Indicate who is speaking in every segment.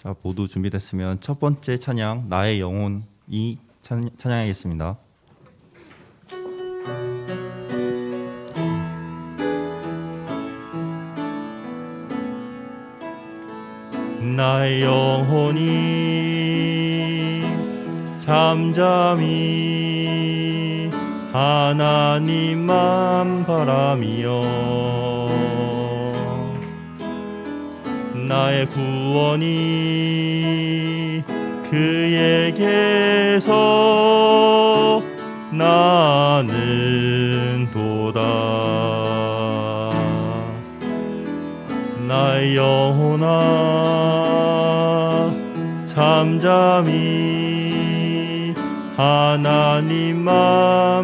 Speaker 1: 자, 모두 준비됐으면 첫 번째 찬양 나의 영혼이 찬양하겠습니다. 나의 영혼이 잠잠히 하나님만 바라며 나의 구원이 그에게서 나는 도다. 나의 영혼아 잠잠히 하나님만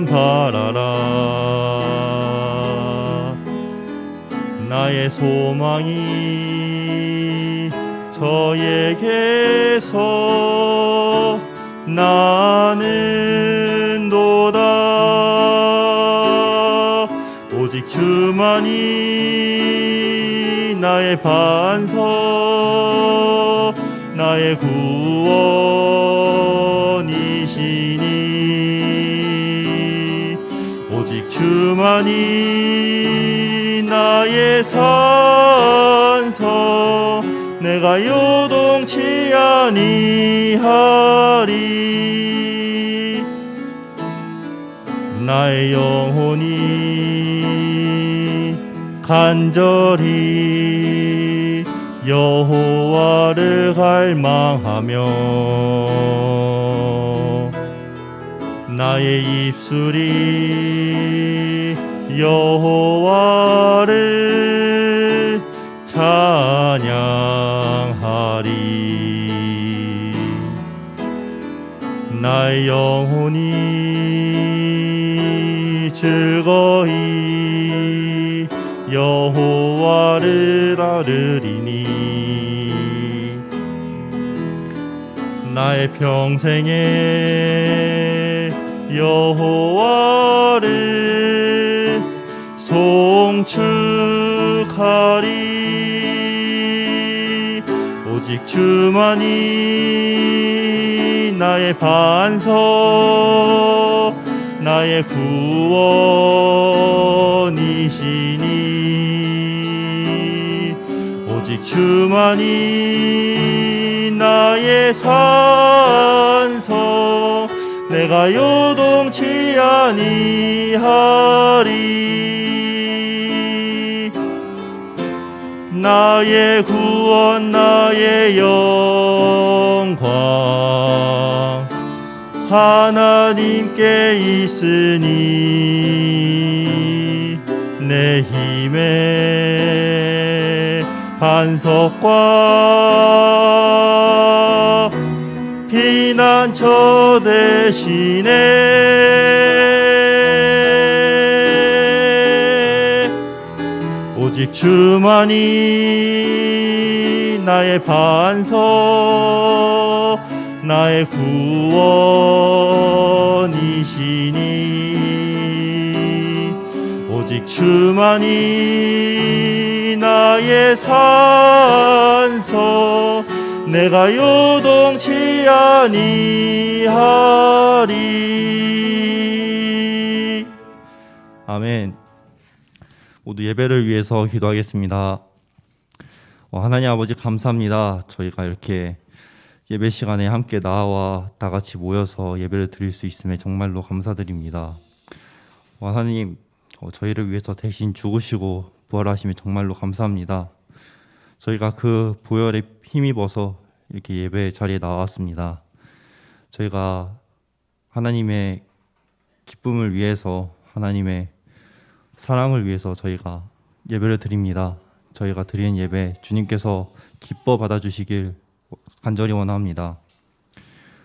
Speaker 1: 바라라. 나의 소망이 저에게서 나는 도다. 오직 주만이 나의 반석 나의 구원이시니 오직 주만이 나의 산성 내가 요동치 아니하리. 나의 영혼이 간절히 여호와를 갈망하며 나의 입술이 여호와를 찬양하리. 나의 영혼이 즐거이 여호와를 아르리니 나의 평생에 여호와를 송축하리. 오직 주만이 나의 반석 나의 구원이시니 오직 주만이 나의 산성 내가 요동치 아니하리. 나의 구원 나의 영광 하나님께 있으니 내 힘의 반석과 피난처 되시네. 오직 주만이 나의 반석 나의 구원이시니 오직 주만이 나의 산성 내가 요동치 아니하리. 아멘. 모두 예배를 위해서 기도하겠습니다. 하나님 아버지 감사합니다. 저희가 이렇게 예배 시간에 함께 나와 다 같이 모여서 예배를 드릴 수 있음에 정말로 감사드립니다. 하나님 저희를 위해서 대신 죽으시고 부활하심에 정말로 감사합니다. 저희가 그 보혈에 힘입어서 이렇게 예배 자리에 나왔습니다. 저희가 하나님의 기쁨을 위해서 하나님의 사랑을 위해서 저희가 예배를 드립니다. 저희가 드리는 예배 주님께서 기뻐 받아주시길 간절히 원합니다.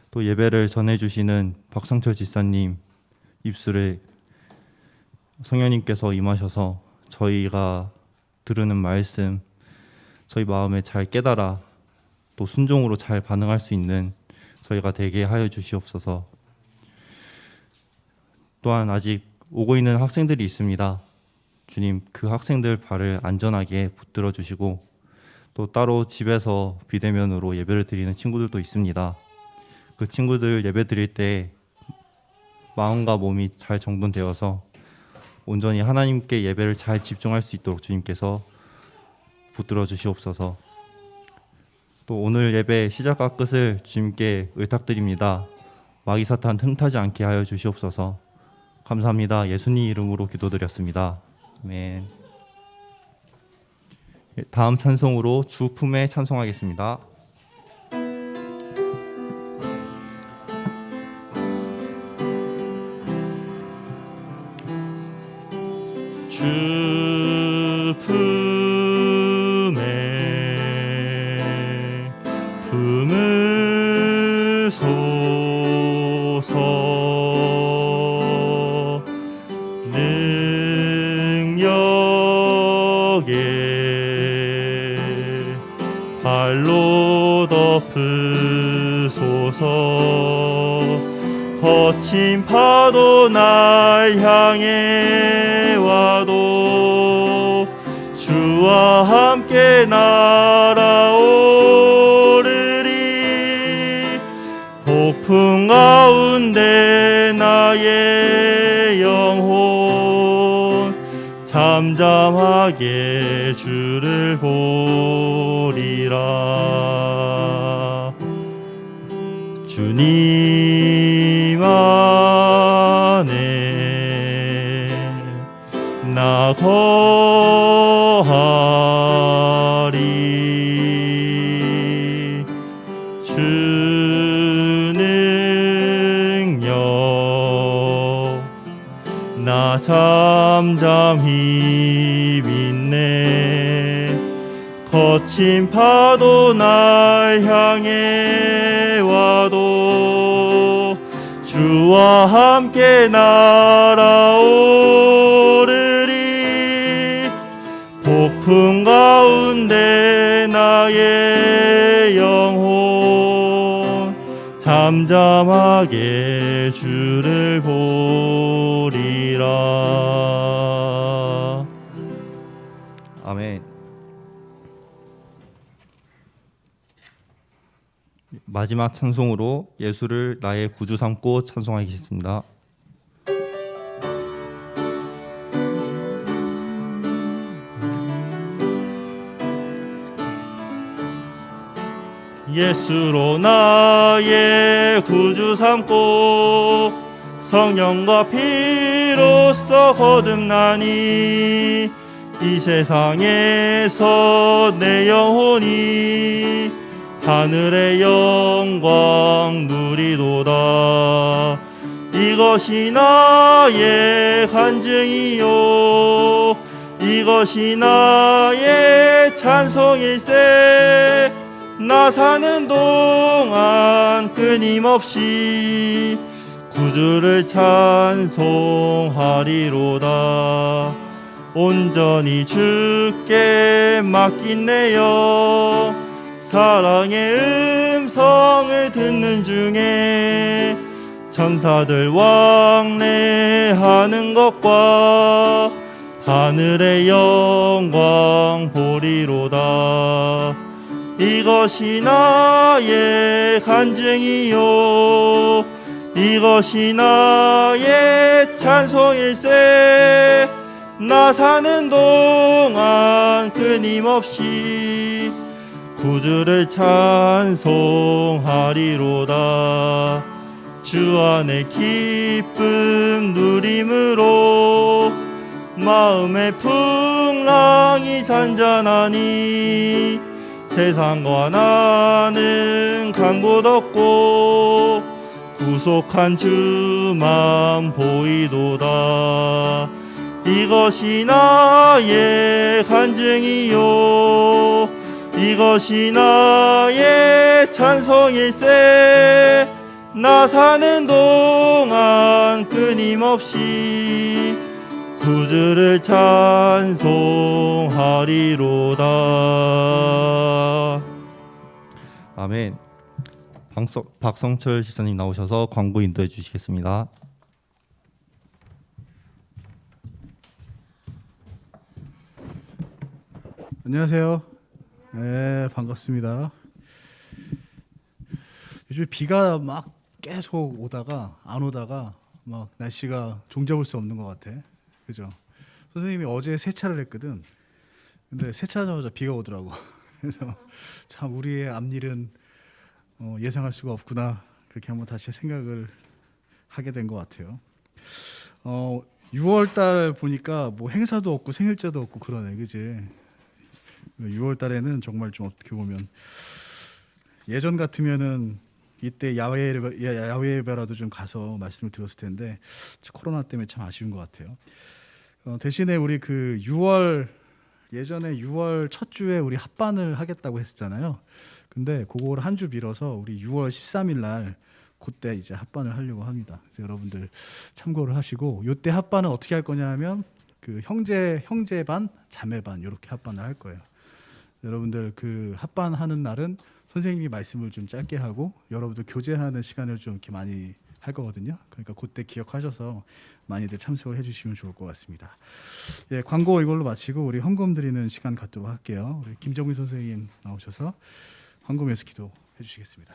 Speaker 1: 또 예배를 전해주시는 박상철 지사님 입술에 성령님께서 임하셔서 저희가 들으는 말씀 저희 마음에 잘 깨달아 또 순종으로 잘 반응할 수 있는 저희가 되게 하여 주시옵소서. 또한 아직 오고 있는 학생들이 있습니다. 주님 그 학생들 발을 안전하게 붙들어 주시고 또 따로 집에서 비대면으로 예배를 드리는 친구들도 있습니다. 그 친구들 예배 드릴 때 마음과 몸이 잘 정돈되어서 온전히 하나님께 예배를 잘 집중할 수 있도록 주님께서 붙들어 주시옵소서. 또 오늘 예배 시작과 끝을 주님께 의탁드립니다. 마귀 사탄 틈타지 않게 하여 주시옵소서. 감사합니다. 예수님 이름으로 기도드렸습니다. 아멘. 다음 찬송으로 주 품에 찬송하겠습니다. 주 품에 품으소서. 능력에 발로 덮으소서. 거친 파도 날 향해 와도 주와 함께 날아오르리. 폭풍 가운데 나의 영혼 잠잠하게 주를 보리라. 주님 안에 나 거하리. 주 능력 나 잠잠히 믿네. 거친 파도 날 향해 와도 주와 함께 날아오르리. 폭풍 가운데 나의 영혼 잠잠하게 주를 보리라. 아멘. 마지막 찬송으로 예수를 나의 구주 삼고 찬송하겠습니다. 예수로 나의 구주 삼고 성령과 피로써 거듭나니 이 세상에서 내 영혼이 하늘의 영광 누리도다. 이것이 나의 간증이요 이것이 나의 찬송일세. 나 사는 동안 끊임없이 구주를 찬송하리로다. 온전히 주께 맡긴 내 영 사랑의 음성을 듣는 중에 천사들 왕래하는 것과 하늘의 영광 보리로다. 이것이 나의 간증이요 이것이 나의 찬송일세. 나 사는 동안 끊임없이 구주를 찬송하리로다. 주 안에 기쁨 누림으로 마음의 풍랑이 잔잔하니 세상과 나는 강봇 없고 구속한 주만 보이도다. 이것이 나의 간증이요 이것이 나의 찬송일세. 나 사는 동안 끊임없이 구주를 찬송하리로다. 아멘. 박성철 집사님 나오셔서 광고 인도해 주시겠습니다.
Speaker 2: 안녕하세요. 네, 반갑습니다. 요즘 비가 막 계속 오다가 안 오다가 막 날씨가 종잡을 수 없는 것 같아. 그죠? 선생님이 어제 세차를 했거든. 근데 세차하자마자 비가 오더라고. 그래서 참 우리의 앞일은 예상할 수가 없구나. 그렇게 한번 다시 생각을 하게 된 것 같아요. 6월 달 보니까 뭐 행사도 없고 생일제도 없고 그러네. 그지? 6월 달에는 정말 좀 어떻게 보면 예전 같으면은 이때 야외 예배라도 좀 가서 말씀을 드렸을 텐데 코로나 때문에 참 아쉬운 것 같아요. 대신에 우리 그 6월 예전에 6월 첫 주에 우리 합반을 하겠다고 했었잖아요. 근데 그걸 한 주 미뤄서 우리 6월 13일 날 그때 이제 합반을 하려고 합니다. 그래서 여러분들 참고를 하시고 요때 합반은 어떻게 할 거냐면 그 형제반, 자매반 이렇게 합반을 할 거예요. 여러분들 그 합반하는 날은 선생님이 말씀을 좀 짧게 하고 여러분들 교제하는 시간을 좀 이렇게 많이 할 거거든요. 그러니까 그때 기억하셔서 많이들 참석을 해주시면 좋을 것 같습니다. 예, 광고 이걸로 마치고 우리 헌금 드리는 시간 갖도록 할게요. 우리 김정민 선생님 나오셔서 헌금에서 기도해 주시겠습니다.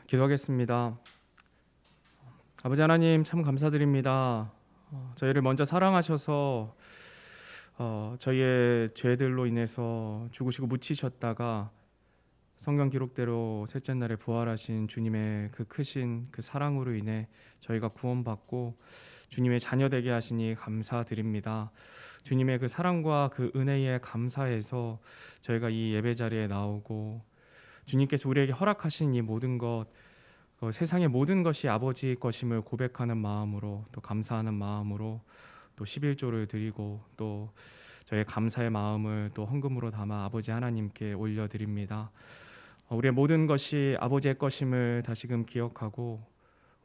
Speaker 3: 기도하겠습니다. 아버지 하나님 참 감사드립니다. 저희를 먼저 사랑하셔서 저희의 죄들로 인해서 죽으시고 묻히셨다가 성경 기록대로 셋째 날에 부활하신 주님의 그 크신 그 사랑으로 인해 저희가 구원받고 주님의 자녀 되게 하시니 감사드립니다. 주님의 그 사랑과 그 은혜에 감사해서 저희가 이 예배 자리에 나오고 주님께서 우리에게 허락하신 이 모든 것, 세상의 모든 것이 아버지 것임을 고백하는 마음으로 또 감사하는 마음으로 또 11조를 드리고 또 저의 감사의 마음을 또 헌금으로 담아 아버지 하나님께 올려드립니다. 우리의 모든 것이 아버지의 것임을 다시금 기억하고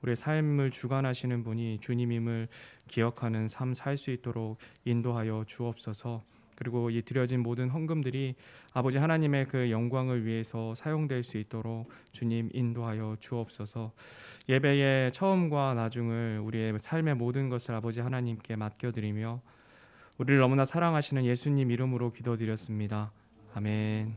Speaker 3: 우리의 삶을 주관하시는 분이 주님임을 기억하는 삶 살 수 있도록 인도하여 주옵소서. 그리고 이 드려진 모든 헌금들이 아버지 하나님의 그 영광을 위해서 사용될 수 있도록 주님 인도하여 주옵소서. 예배의 처음과 나중을 우리의 삶의 모든 것을 아버지 하나님께 맡겨드리며 우리를 너무나 사랑하시는 예수님 이름으로 기도드렸습니다. 아멘.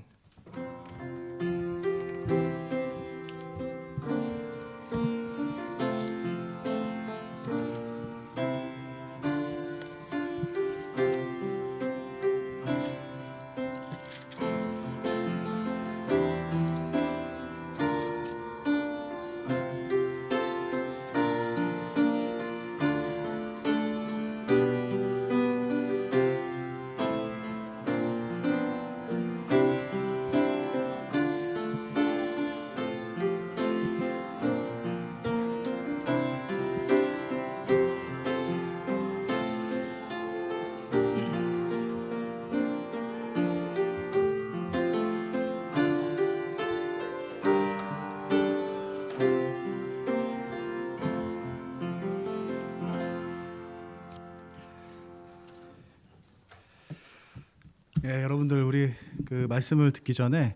Speaker 2: 예, 여러분들 우리 그 말씀을 듣기 전에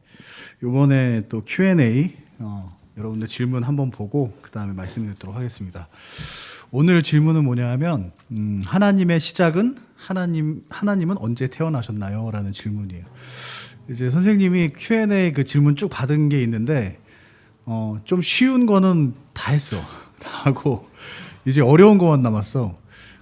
Speaker 2: 이번에 또 Q&A 여러분들 질문 한번 보고 그 다음에 말씀 듣도록 하겠습니다. 오늘 질문은 뭐냐면 하나님의 시작은 하나님은 언제 태어나셨나요? 라는 질문이에요. 이제 선생님이 Q&A 그 질문 쭉 받은 게 있는데 좀 쉬운 거는 다 했어. 다 하고 이제 어려운 것만 남았어.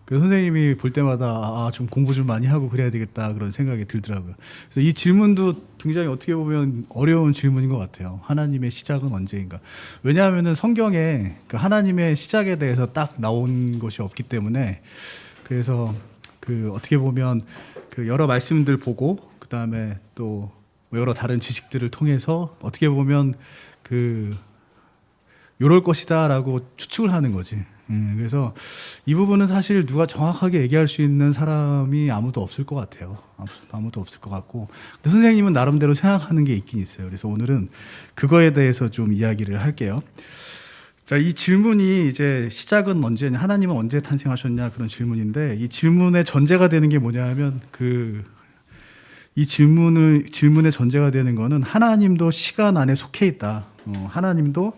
Speaker 2: 그 선생님이 볼 때마다 좀 공부 좀 많이 하고 그래야 되겠다 그런 생각이 들더라고요. 그래서 이 질문도 굉장히 어떻게 보면 어려운 질문인 것 같아요. 하나님의 시작은 언제인가? 왜냐하면은 성경에 그 하나님의 시작에 대해서 딱 나온 것이 없기 때문에 그래서 그 어떻게 보면 그 여러 말씀들 보고 그 다음에 또 여러 다른 지식들을 통해서 어떻게 보면 그 요럴 것이다라고 추측을 하는 거지. 그래서 이 부분은 사실 누가 정확하게 얘기할 수 있는 사람이 아무도 없을 것 같아요. 아무도 없을 것 같고. 근데 선생님은 나름대로 생각하는 게 있긴 있어요. 그래서 오늘은 그거에 대해서 좀 이야기를 할게요. 자, 이 질문이 이제 시작은 언제냐, 하나님은 언제 탄생하셨냐 그런 질문인데 이 질문의 전제가 되는 게 뭐냐 하면 이 질문의 전제가 되는 거는 하나님도 시간 안에 속해 있다. 하나님도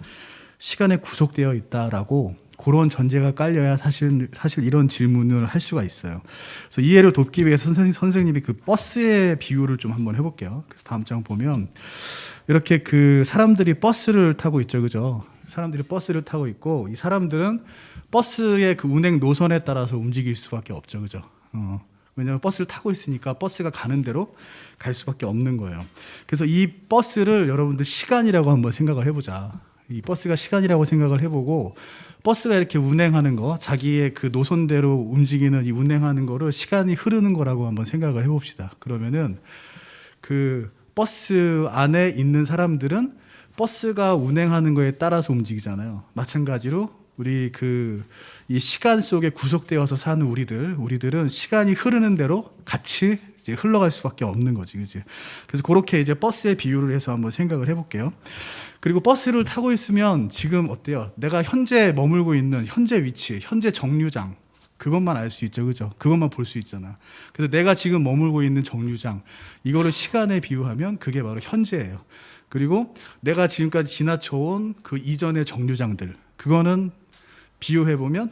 Speaker 2: 시간에 구속되어 있다라고 그런 전제가 깔려야 사실 이런 질문을 할 수가 있어요. 그래서 이해를 돕기 위해서 선생님이 그 버스의 비유를 좀 한번 해볼게요. 그래서 다음 장 보면 이렇게 그 사람들이 버스를 타고 있죠, 그죠? 사람들이 버스를 타고 있고 이 사람들은 버스의 그 운행 노선에 따라서 움직일 수밖에 없죠, 그죠? 왜냐하면 버스를 타고 있으니까 버스가 가는 대로 갈 수밖에 없는 거예요. 그래서 이 버스를 여러분들 시간이라고 한번 생각을 해보자. 이 버스가 시간이라고 생각을 해보고 버스가 이렇게 운행하는 거, 자기의 그 노선대로 움직이는 이 운행하는 거를 시간이 흐르는 거라고 한번 생각을 해봅시다. 그러면은 그 버스 안에 있는 사람들은 버스가 운행하는 거에 따라서 움직이잖아요. 마찬가지로 우리 그 이 시간 속에 구속되어서 사는 우리들은 시간이 흐르는 대로 같이 이제 흘러갈 수밖에 없는 거지, 그지? 그래서 그렇게 이제 버스의 비유를 해서 한번 생각을 해볼게요. 그리고 버스를 타고 있으면 지금 어때요? 내가 현재 머물고 있는 현재 위치, 현재 정류장 그것만 알 수 있죠, 그죠? 그것만 볼 수 있잖아. 그래서 내가 지금 머물고 있는 정류장 이거를 시간에 비유하면 그게 바로 현재예요. 그리고 내가 지금까지 지나쳐온 그 이전의 정류장들 그거는 비유해보면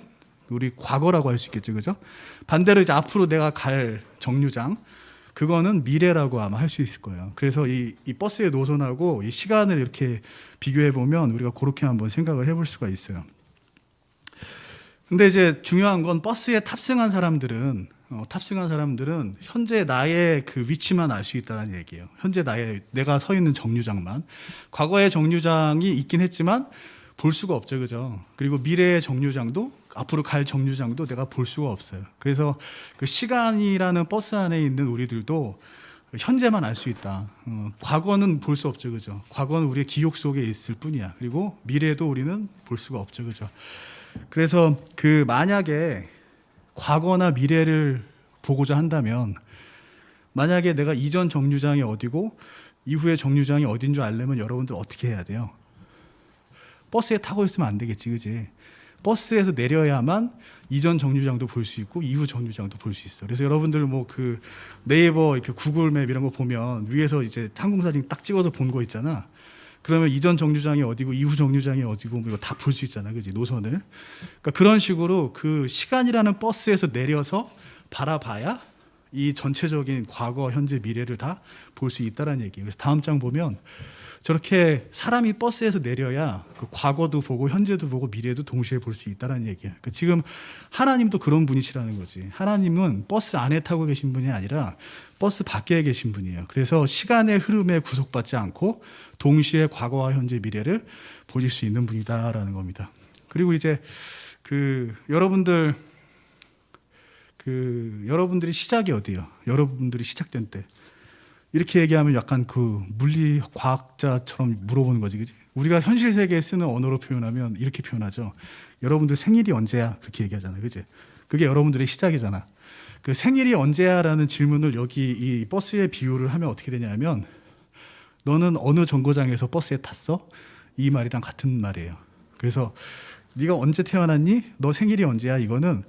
Speaker 2: 우리 과거라고 할 수 있겠죠, 그죠? 반대로 이제 앞으로 내가 갈 정류장 그거는 미래라고 아마 할 수 있을 거예요. 그래서 이 버스의 노선하고 이 시간을 이렇게 비교해보면 우리가 그렇게 한번 생각을 해볼 수가 있어요. 근데 이제 중요한 건 버스에 탑승한 사람들은 현재 나의 그 위치만 알 수 있다는 얘기예요. 현재 내가 서 있는 정류장만. 과거의 정류장이 있긴 했지만 볼 수가 없죠, 그죠? 그리고 미래의 정류장도 앞으로 갈 정류장도 내가 볼 수가 없어요. 그래서 그 시간이라는 버스 안에 있는 우리들도 현재만 알 수 있다. 과거는 볼 수 없죠, 그죠? 과거는 우리의 기억 속에 있을 뿐이야. 그리고 미래도 우리는 볼 수가 없죠, 그죠? 그래서 그 만약에 과거나 미래를 보고자 한다면 만약에 내가 이전 정류장이 어디고 이후의 정류장이 어딘 줄 알려면 여러분들 어떻게 해야 돼요? 버스에 타고 있으면 안 되겠지, 그지? 버스에서 내려야만 이전 정류장도 볼 수 있고 이후 정류장도 볼 수 있어. 그래서 여러분들 뭐 그 네이버 이렇게 구글맵 이런 거 보면 위에서 이제 항공사진 딱 찍어서 본 거 있잖아. 그러면 이전 정류장이 어디고 이후 정류장이 어디고 뭐 이거 다 볼 수 있잖아, 그지? 노선을. 그러니까 그런 식으로 그 시간이라는 버스에서 내려서 바라봐야 이 전체적인 과거, 현재, 미래를 다 볼 수 있다라는 얘기예요. 그래서 다음 장 보면 저렇게 사람이 버스에서 내려야 그 과거도 보고 현재도 보고 미래도 동시에 볼 수 있다는 얘기야. 그러니까 지금 하나님도 그런 분이시라는 거지. 하나님은 버스 안에 타고 계신 분이 아니라 버스 밖에 계신 분이에요. 그래서 시간의 흐름에 구속받지 않고 동시에 과거와 현재 미래를 보실 수 있는 분이다라는 겁니다. 그리고 이제 여러분들이 시작이 어디예요? 여러분들이 시작된 때. 이렇게 얘기하면 약간 그 물리 과학자처럼 물어보는 거지, 그지? 우리가 현실 세계에 쓰는 언어로 표현하면 이렇게 표현하죠. 여러분들 생일이 언제야? 그렇게 얘기하잖아요, 그지? 그게 여러분들의 시작이잖아. 그 생일이 언제야라는 질문을 여기 이 버스에 비유를 하면 어떻게 되냐면 너는 어느 정거장에서 버스에 탔어? 이 말이랑 같은 말이에요. 그래서 네가 언제 태어났니? 너 생일이 언제야? 이거는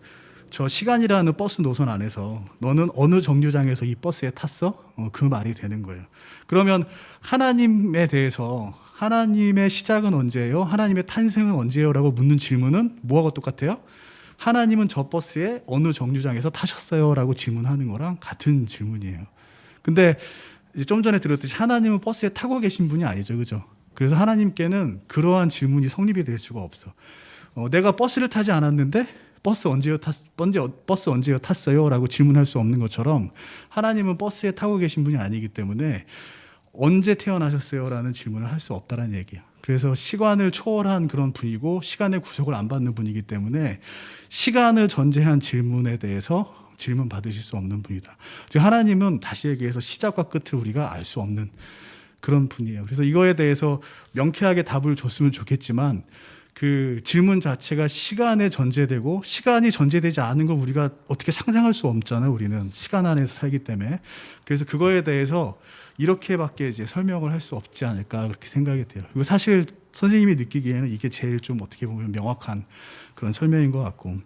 Speaker 2: 저 시간이라는 버스 노선 안에서 너는 어느 정류장에서 이 버스에 탔어? 그 말이 되는 거예요. 그러면 하나님에 대해서 하나님의 시작은 언제예요? 하나님의 탄생은 언제예요? 라고 묻는 질문은 뭐하고 똑같아요? 하나님은 저 버스에 어느 정류장에서 타셨어요? 라고 질문하는 거랑 같은 질문이에요. 근데 좀 전에 들었듯이 하나님은 버스에 타고 계신 분이 아니죠, 그죠? 그래서 하나님께는 그러한 질문이 성립이 될 수가 없어. 내가 버스를 타지 않았는데 버스 언제요 탔어요? 라고 질문할 수 없는 것처럼 하나님은 버스에 타고 계신 분이 아니기 때문에 언제 태어나셨어요? 라는 질문을 할 수 없다는 얘기예요. 그래서 시간을 초월한 그런 분이고 시간의 구속을 안 받는 분이기 때문에 시간을 전제한 질문에 대해서 질문 받으실 수 없는 분이다. 즉 하나님은 다시 얘기해서 시작과 끝을 우리가 알 수 없는 그런 분이에요. 그래서 이거에 대해서 명쾌하게 답을 줬으면 좋겠지만 그 질문 자체가 시간에 전제되고 시간이 전제되지 않은 걸 우리가 어떻게 상상할 수 없잖아요. 우리는 시간 안에서 살기 때문에. 그래서 그거에 대해서 이렇게밖에 이제 설명을 할 수 없지 않을까 그렇게 생각이 돼요. 그리고 사실 선생님이 느끼기에는 이게 제일 좀 어떻게 보면 명확한 그런 설명인 것 같고.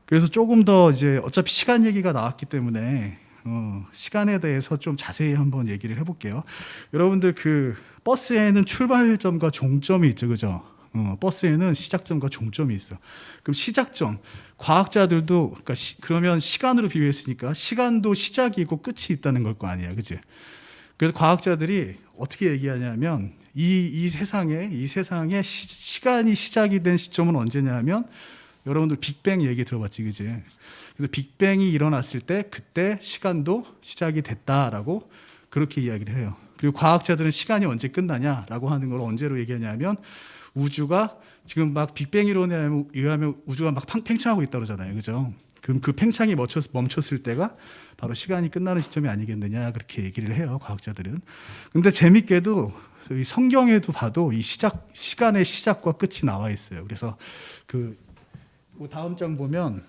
Speaker 2: 그래서 조금 더 이제 어차피 시간 얘기가 나왔기 때문에 시간에 대해서 좀 자세히 한번 얘기를 해볼게요. 여러분들 그 버스에는 출발점과 종점이 있죠, 그죠? 버스에는 시작점과 종점이 있어. 그럼 시작점, 과학자들도 그러니까 그러면 시간으로 비유했으니까 시간도 시작이고 끝이 있다는 걸 거 아니야, 그치? 그래서 과학자들이 어떻게 얘기하냐면 이 세상에 시간이 시작이 된 시점은 언제냐면 여러분들 빅뱅 얘기 들어봤지, 그지? 그래서 빅뱅이 일어났을 때 그때 시간도 시작이 됐다라고 그렇게 이야기를 해요. 그리고 과학자들은 시간이 언제 끝나냐라고 하는 걸 언제로 얘기하냐면 우주가 지금 막 빅뱅 이론에 의하면 우주가 막 팽창하고 있다고 그러잖아요, 그죠? 그럼 그 팽창이 멈췄을 때가 바로 시간이 끝나는 시점이 아니겠느냐 그렇게 얘기를 해요, 과학자들은. 근데 재밌게도 이 성경에도 봐도 이 시간의 시작과 끝이 나와 있어요. 그래서 뭐 다음 장 보면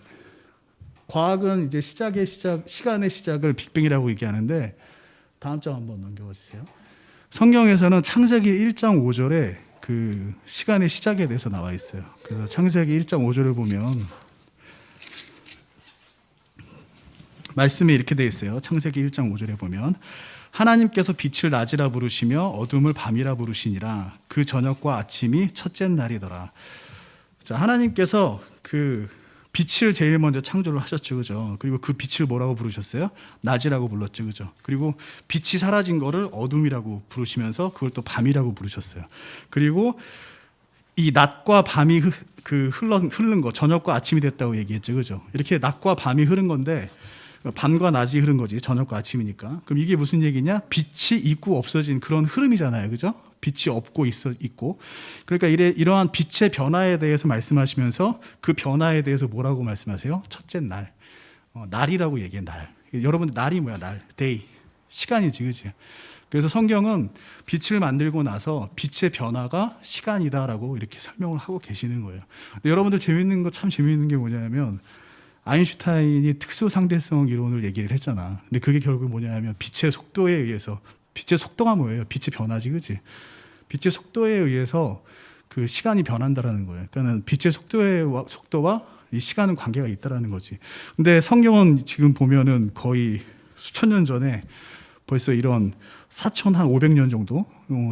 Speaker 2: 과학은 이제 시간의 시작을 빅뱅이라고 얘기하는데 다음 장 한번 넘겨봐 주세요. 성경에서는 창세기 1장 5절에 그 시간의 시작에 대해서 나와 있어요. 그래서 창세기 1장 5절을 보면 말씀이 이렇게 되어 있어요. 창세기 1장 5절에 보면 하나님께서 빛을 낮이라 부르시며 어둠을 밤이라 부르시니라. 그 저녁과 아침이 첫째 날이더라. 자, 하나님께서 그 빛을 제일 먼저 창조를 하셨죠, 그죠? 그리고 그 빛을 뭐라고 부르셨어요? 낮이라고 불렀죠, 그죠? 그리고 빛이 사라진 거를 어둠이라고 부르시면서 그걸 또 밤이라고 부르셨어요. 그리고 이 낮과 밤이 흐른 거, 저녁과 아침이 됐다고 얘기했죠, 그죠? 이렇게 낮과 밤이 흐른 건데 밤과 낮이 흐른 거지, 저녁과 아침이니까. 그럼 이게 무슨 얘기냐? 빛이 있고 없어진 그런 흐름이잖아요, 그죠? 빛이 없고 있고. 그러니까 이러한 빛의 변화에 대해서 말씀하시면서 그 변화에 대해서 뭐라고 말씀하세요? 첫째 날. 날이라고 얘기해, 날. 여러분, 날이 뭐야, 날. 데이. 시간이지, 그지? 그래서 성경은 빛을 만들고 나서 빛의 변화가 시간이다라고 이렇게 설명을 하고 계시는 거예요. 근데 여러분들 참 재밌는 게 뭐냐면 아인슈타인이 특수 상대성 이론을 얘기를 했잖아. 근데 그게 결국 뭐냐면 빛의 속도에 의해서, 빛의 속도가 뭐예요? 빛의 변화지, 그지? 빛의 속도에 의해서 그 시간이 변한다라는 거예요. 그러니까 빛의 속도와 이 시간은 관계가 있다라는 거지. 근데 성경은 지금 보면은 거의 수천 년 전에 벌써 이런 4,500년 정도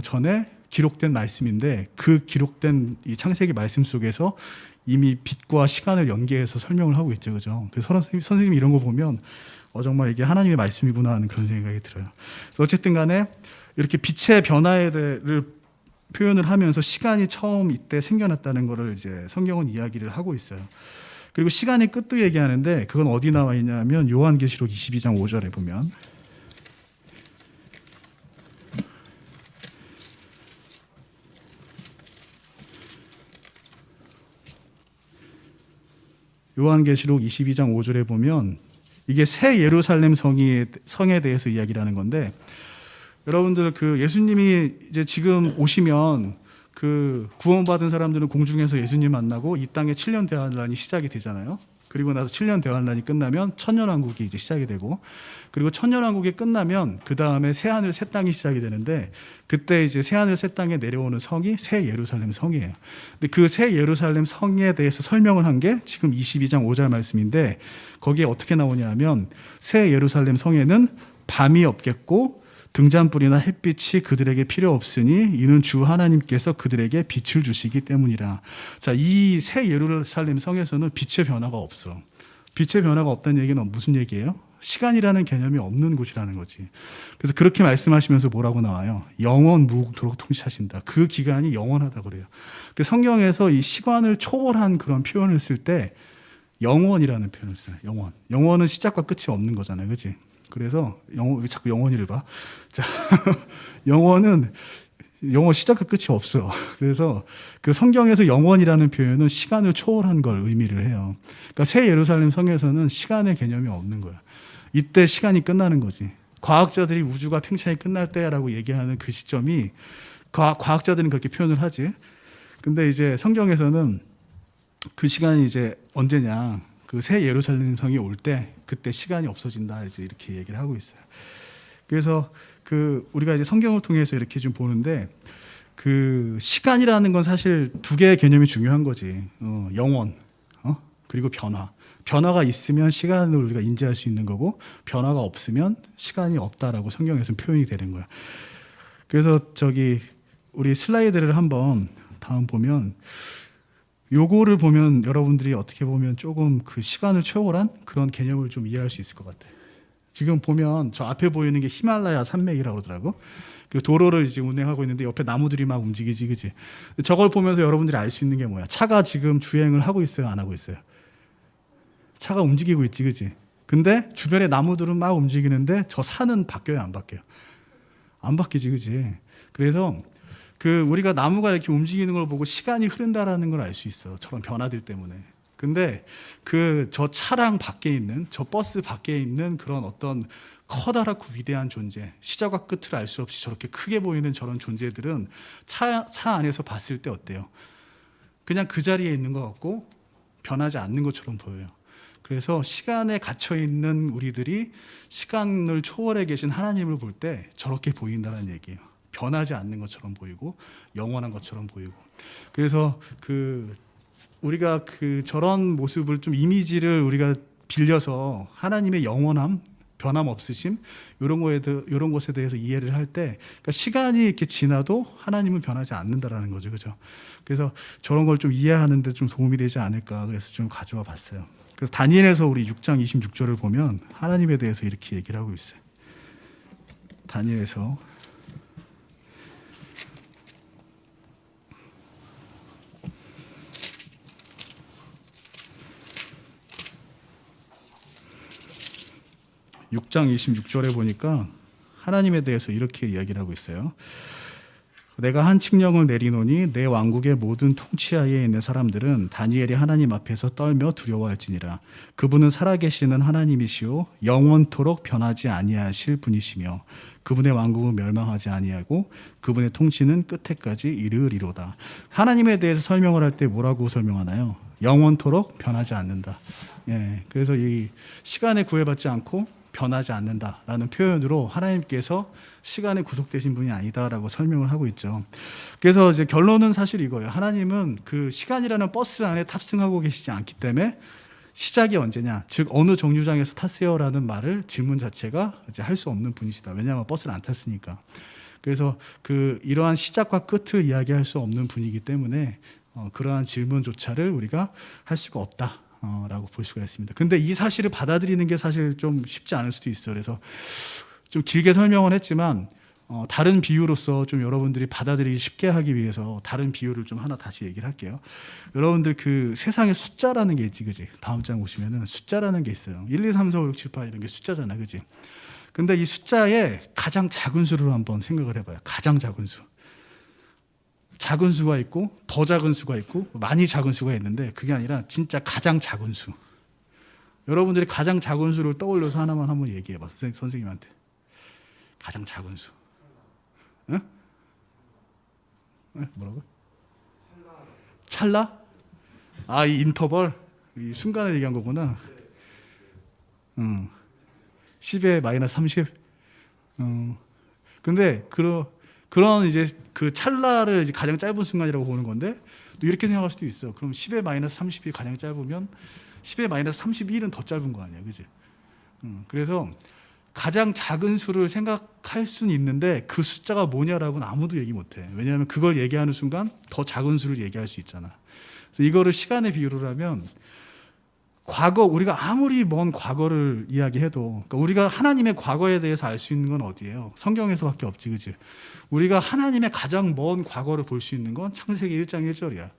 Speaker 2: 전에 기록된 말씀인데 그 기록된 이 창세기 말씀 속에서 이미 빛과 시간을 연계해서 설명을 하고 있죠, 그죠? 그래서 선생님이 이런 거 보면 정말 이게 하나님의 말씀이구나 하는 그런 생각이 들어요. 어쨌든 간에 이렇게 빛의 변화를 표현을 하면서 시간이 처음 이때 생겨났다는 것을 이제 성경은 이야기를 하고 있어요. 그리고 시간의 끝도 얘기하는데 그건 어디 나와 있냐면 요한계시록 22장 5절에 보면 요한계시록 22장 5절에 보면 이게 새 예루살렘 성에 대해서 이야기를 하는 건데 여러분들 그 예수님이 이제 지금 오시면 그 구원받은 사람들은 공중에서 예수님 만나고 이 땅에 7년 대환란이 시작이 되잖아요. 그리고 나서 7년 대환란이 끝나면 천년왕국이 이제 시작이 되고 그리고 천년왕국이 끝나면 그 다음에 새 하늘 새 땅이 시작이 되는데 그때 이제 새 하늘 새 땅에 내려오는 성이 새 예루살렘 성이에요. 근데 그 새 예루살렘 성에 대해서 설명을 한 게 지금 22장 5절 말씀인데 거기에 어떻게 나오냐면 새 예루살렘 성에는 밤이 없겠고 등잔불이나 햇빛이 그들에게 필요 없으니 이는 주 하나님께서 그들에게 빛을 주시기 때문이라. 자, 이 새 예루살렘 성에서는 빛의 변화가 없어. 빛의 변화가 없다는 얘기는 무슨 얘기예요? 시간이라는 개념이 없는 곳이라는 거지. 그래서 그렇게 말씀하시면서 뭐라고 나와요? 영원 무궁토록 통치하신다. 그 기간이 영원하다고 그래요. 그 성경에서 이 시간을 초월한 그런 표현을 쓸 때 영원이라는 표현을 써요. 영원. 영원은 시작과 끝이 없는 거잖아요, 그렇지? 그래서 자꾸 영원히를 봐. 자, 영원 시작과 끝이 없어. 그래서 그 성경에서 영원이라는 표현은 시간을 초월한 걸 의미를 해요. 그러니까 새 예루살렘 성에서는 시간의 개념이 없는 거야. 이때 시간이 끝나는 거지. 과학자들이 우주가 팽창이 끝날 때라고 얘기하는 그 시점이 과학자들은 그렇게 표현을 하지. 근데 이제 성경에서는 그 시간이 이제 언제냐? 그 새 예루살렘 성이 올 때 그때 시간이 없어진다 이제 이렇게 얘기를 하고 있어요. 그래서 그 우리가 이제 성경을 통해서 이렇게 좀 보는데 그 시간이라는 건 사실 두 개의 개념이 중요한 거지. 영원, 그리고 변화. 변화가 있으면 시간을 우리가 인지할 수 있는 거고 변화가 없으면 시간이 없다라고 성경에서는 표현이 되는 거야. 그래서 우리 슬라이드를 한번 다음 보면 요거를 보면 여러분들이 어떻게 보면 조금 그 시간을 초월한 그런 개념을 좀 이해할 수 있을 것 같아요. 지금 보면 저 앞에 보이는 게 히말라야 산맥이라고 그러더라고. 그 도로를 이제 운행하고 있는데 옆에 나무들이 막 움직이지, 그지? 저걸 보면서 여러분들이 알 수 있는 게 뭐야? 차가 지금 주행을 하고 있어요, 안 하고 있어요? 차가 움직이고 있지, 그지? 근데 주변에 나무들은 막 움직이는데 저 산은 바뀌어요, 안 바뀌어요? 안 바뀌지, 그지? 그래서 그 우리가 나무가 이렇게 움직이는 걸 보고 시간이 흐른다라는 걸 알 수 있어. 저런 변화들 때문에. 근데 그 저 차량 밖에 있는, 저 버스 밖에 있는 그런 어떤 커다랗고 위대한 존재, 시작과 끝을 알 수 없이 저렇게 크게 보이는 저런 존재들은 차 안에서 봤을 때 어때요? 그냥 그 자리에 있는 것 같고 변하지 않는 것처럼 보여요. 그래서 시간에 갇혀 있는 우리들이 시간을 초월해 계신 하나님을 볼 때 저렇게 보인다는 얘기예요. 변하지 않는 것처럼 보이고 영원한 것처럼 보이고. 그래서 그 우리가 그 저런 모습을 좀 이미지를 우리가 빌려서 하나님의 영원함, 변함 없으심 이런 것에 대해서 이해를 할 때, 그러니까 시간이 이렇게 지나도 하나님은 변하지 않는다라는 거죠, 그죠? 그래서 저런 걸 좀 이해하는데 좀 도움이 되지 않을까 그래서 좀 가져와 봤어요. 그래서 다니엘에서 우리 6장 26절을 보면 하나님에 대해서 이렇게 얘기를 하고 있어요. 다니엘에서 6장 26절에 보니까 하나님에 대해서 이렇게 이야기를 하고 있어요. 내가 한 칙령을 내리노니 내 왕국의 모든 통치하에 있는 사람들은 다니엘이 하나님 앞에서 떨며 두려워할지니라. 그분은 살아계시는 하나님이시오 영원토록 변하지 아니하실 분이시며 그분의 왕국은 멸망하지 아니하고 그분의 통치는 끝에까지 이르리로다. 하나님에 대해서 설명을 할 때 뭐라고 설명하나요? 영원토록 변하지 않는다. 예, 그래서 이 시간에 구애받지 않고 변하지 않는다라는 표현으로 하나님께서 시간에 구속되신 분이 아니다라고 설명을 하고 있죠. 그래서 이제 결론은 사실 이거예요. 하나님은 그 시간이라는 버스 안에 탑승하고 계시지 않기 때문에 시작이 언제냐, 즉 어느 정류장에서 탔어요라는 말을 질문 자체가 이제 할 수 없는 분이시다. 왜냐하면 버스를 안 탔으니까. 그래서 그 이러한 시작과 끝을 이야기할 수 없는 분이기 때문에 그러한 질문조차를 우리가 할 수가 없다. 라고 볼 수가 있습니다. 근데 이 사실을 받아들이는 게 사실 좀 쉽지 않을 수도 있어요. 그래서 좀 길게 설명은 했지만 다른 비유로서 좀 여러분들이 받아들이기 쉽게 하기 위해서 다른 비유를 좀 하나 다시 얘기를 할게요. 여러분들 그 세상에 숫자라는 게 있지, 그지? 다음 장 보시면은 숫자라는 게 있어요. 1, 2, 3, 4, 5, 6, 7, 8 이런 게 숫자잖아, 그지? 근데 이 숫자의 가장 작은 수를 한번 생각을 해봐요. 가장 작은 수. 작은 수가 있고 더 작은 수가 있고 많이 작은 수가 있는데 그게 아니라 진짜 가장 작은 수. 여러분들이 가장 작은 수를 떠올려서 하나만 한번 얘기해봐. 선생님한테. 가장 작은 수. 응? 뭐라고? 찰나? 아, 이 인터벌? 이 순간을 얘기한 거구나. 10에 마이너스 30? 근데 그런 이제 그 찰나를 이제 가장 짧은 순간이라고 보는 건데 또 이렇게 생각할 수도 있어. 그럼 10의 마이너스 30이 가장 짧으면 10의 마이너스 31은 더 짧은 거 아니야, 그지? 그래서 가장 작은 수를 생각할 수는 있는데 그 숫자가 뭐냐라고는 아무도 얘기 못해. 왜냐하면 그걸 얘기하는 순간 더 작은 수를 얘기할 수 있잖아. 그래서 이거를 시간의 비유로 하면 과거, 우리가 아무리 먼 과거를 이야기해도, 그러니까 우리가 하나님의 과거에 대해서 알 수 있는 건 어디예요? 성경에서밖에 없지, 그지? 우리가 하나님의 가장 먼 과거를 볼 수 있는 건 창세기 1장 1절이야.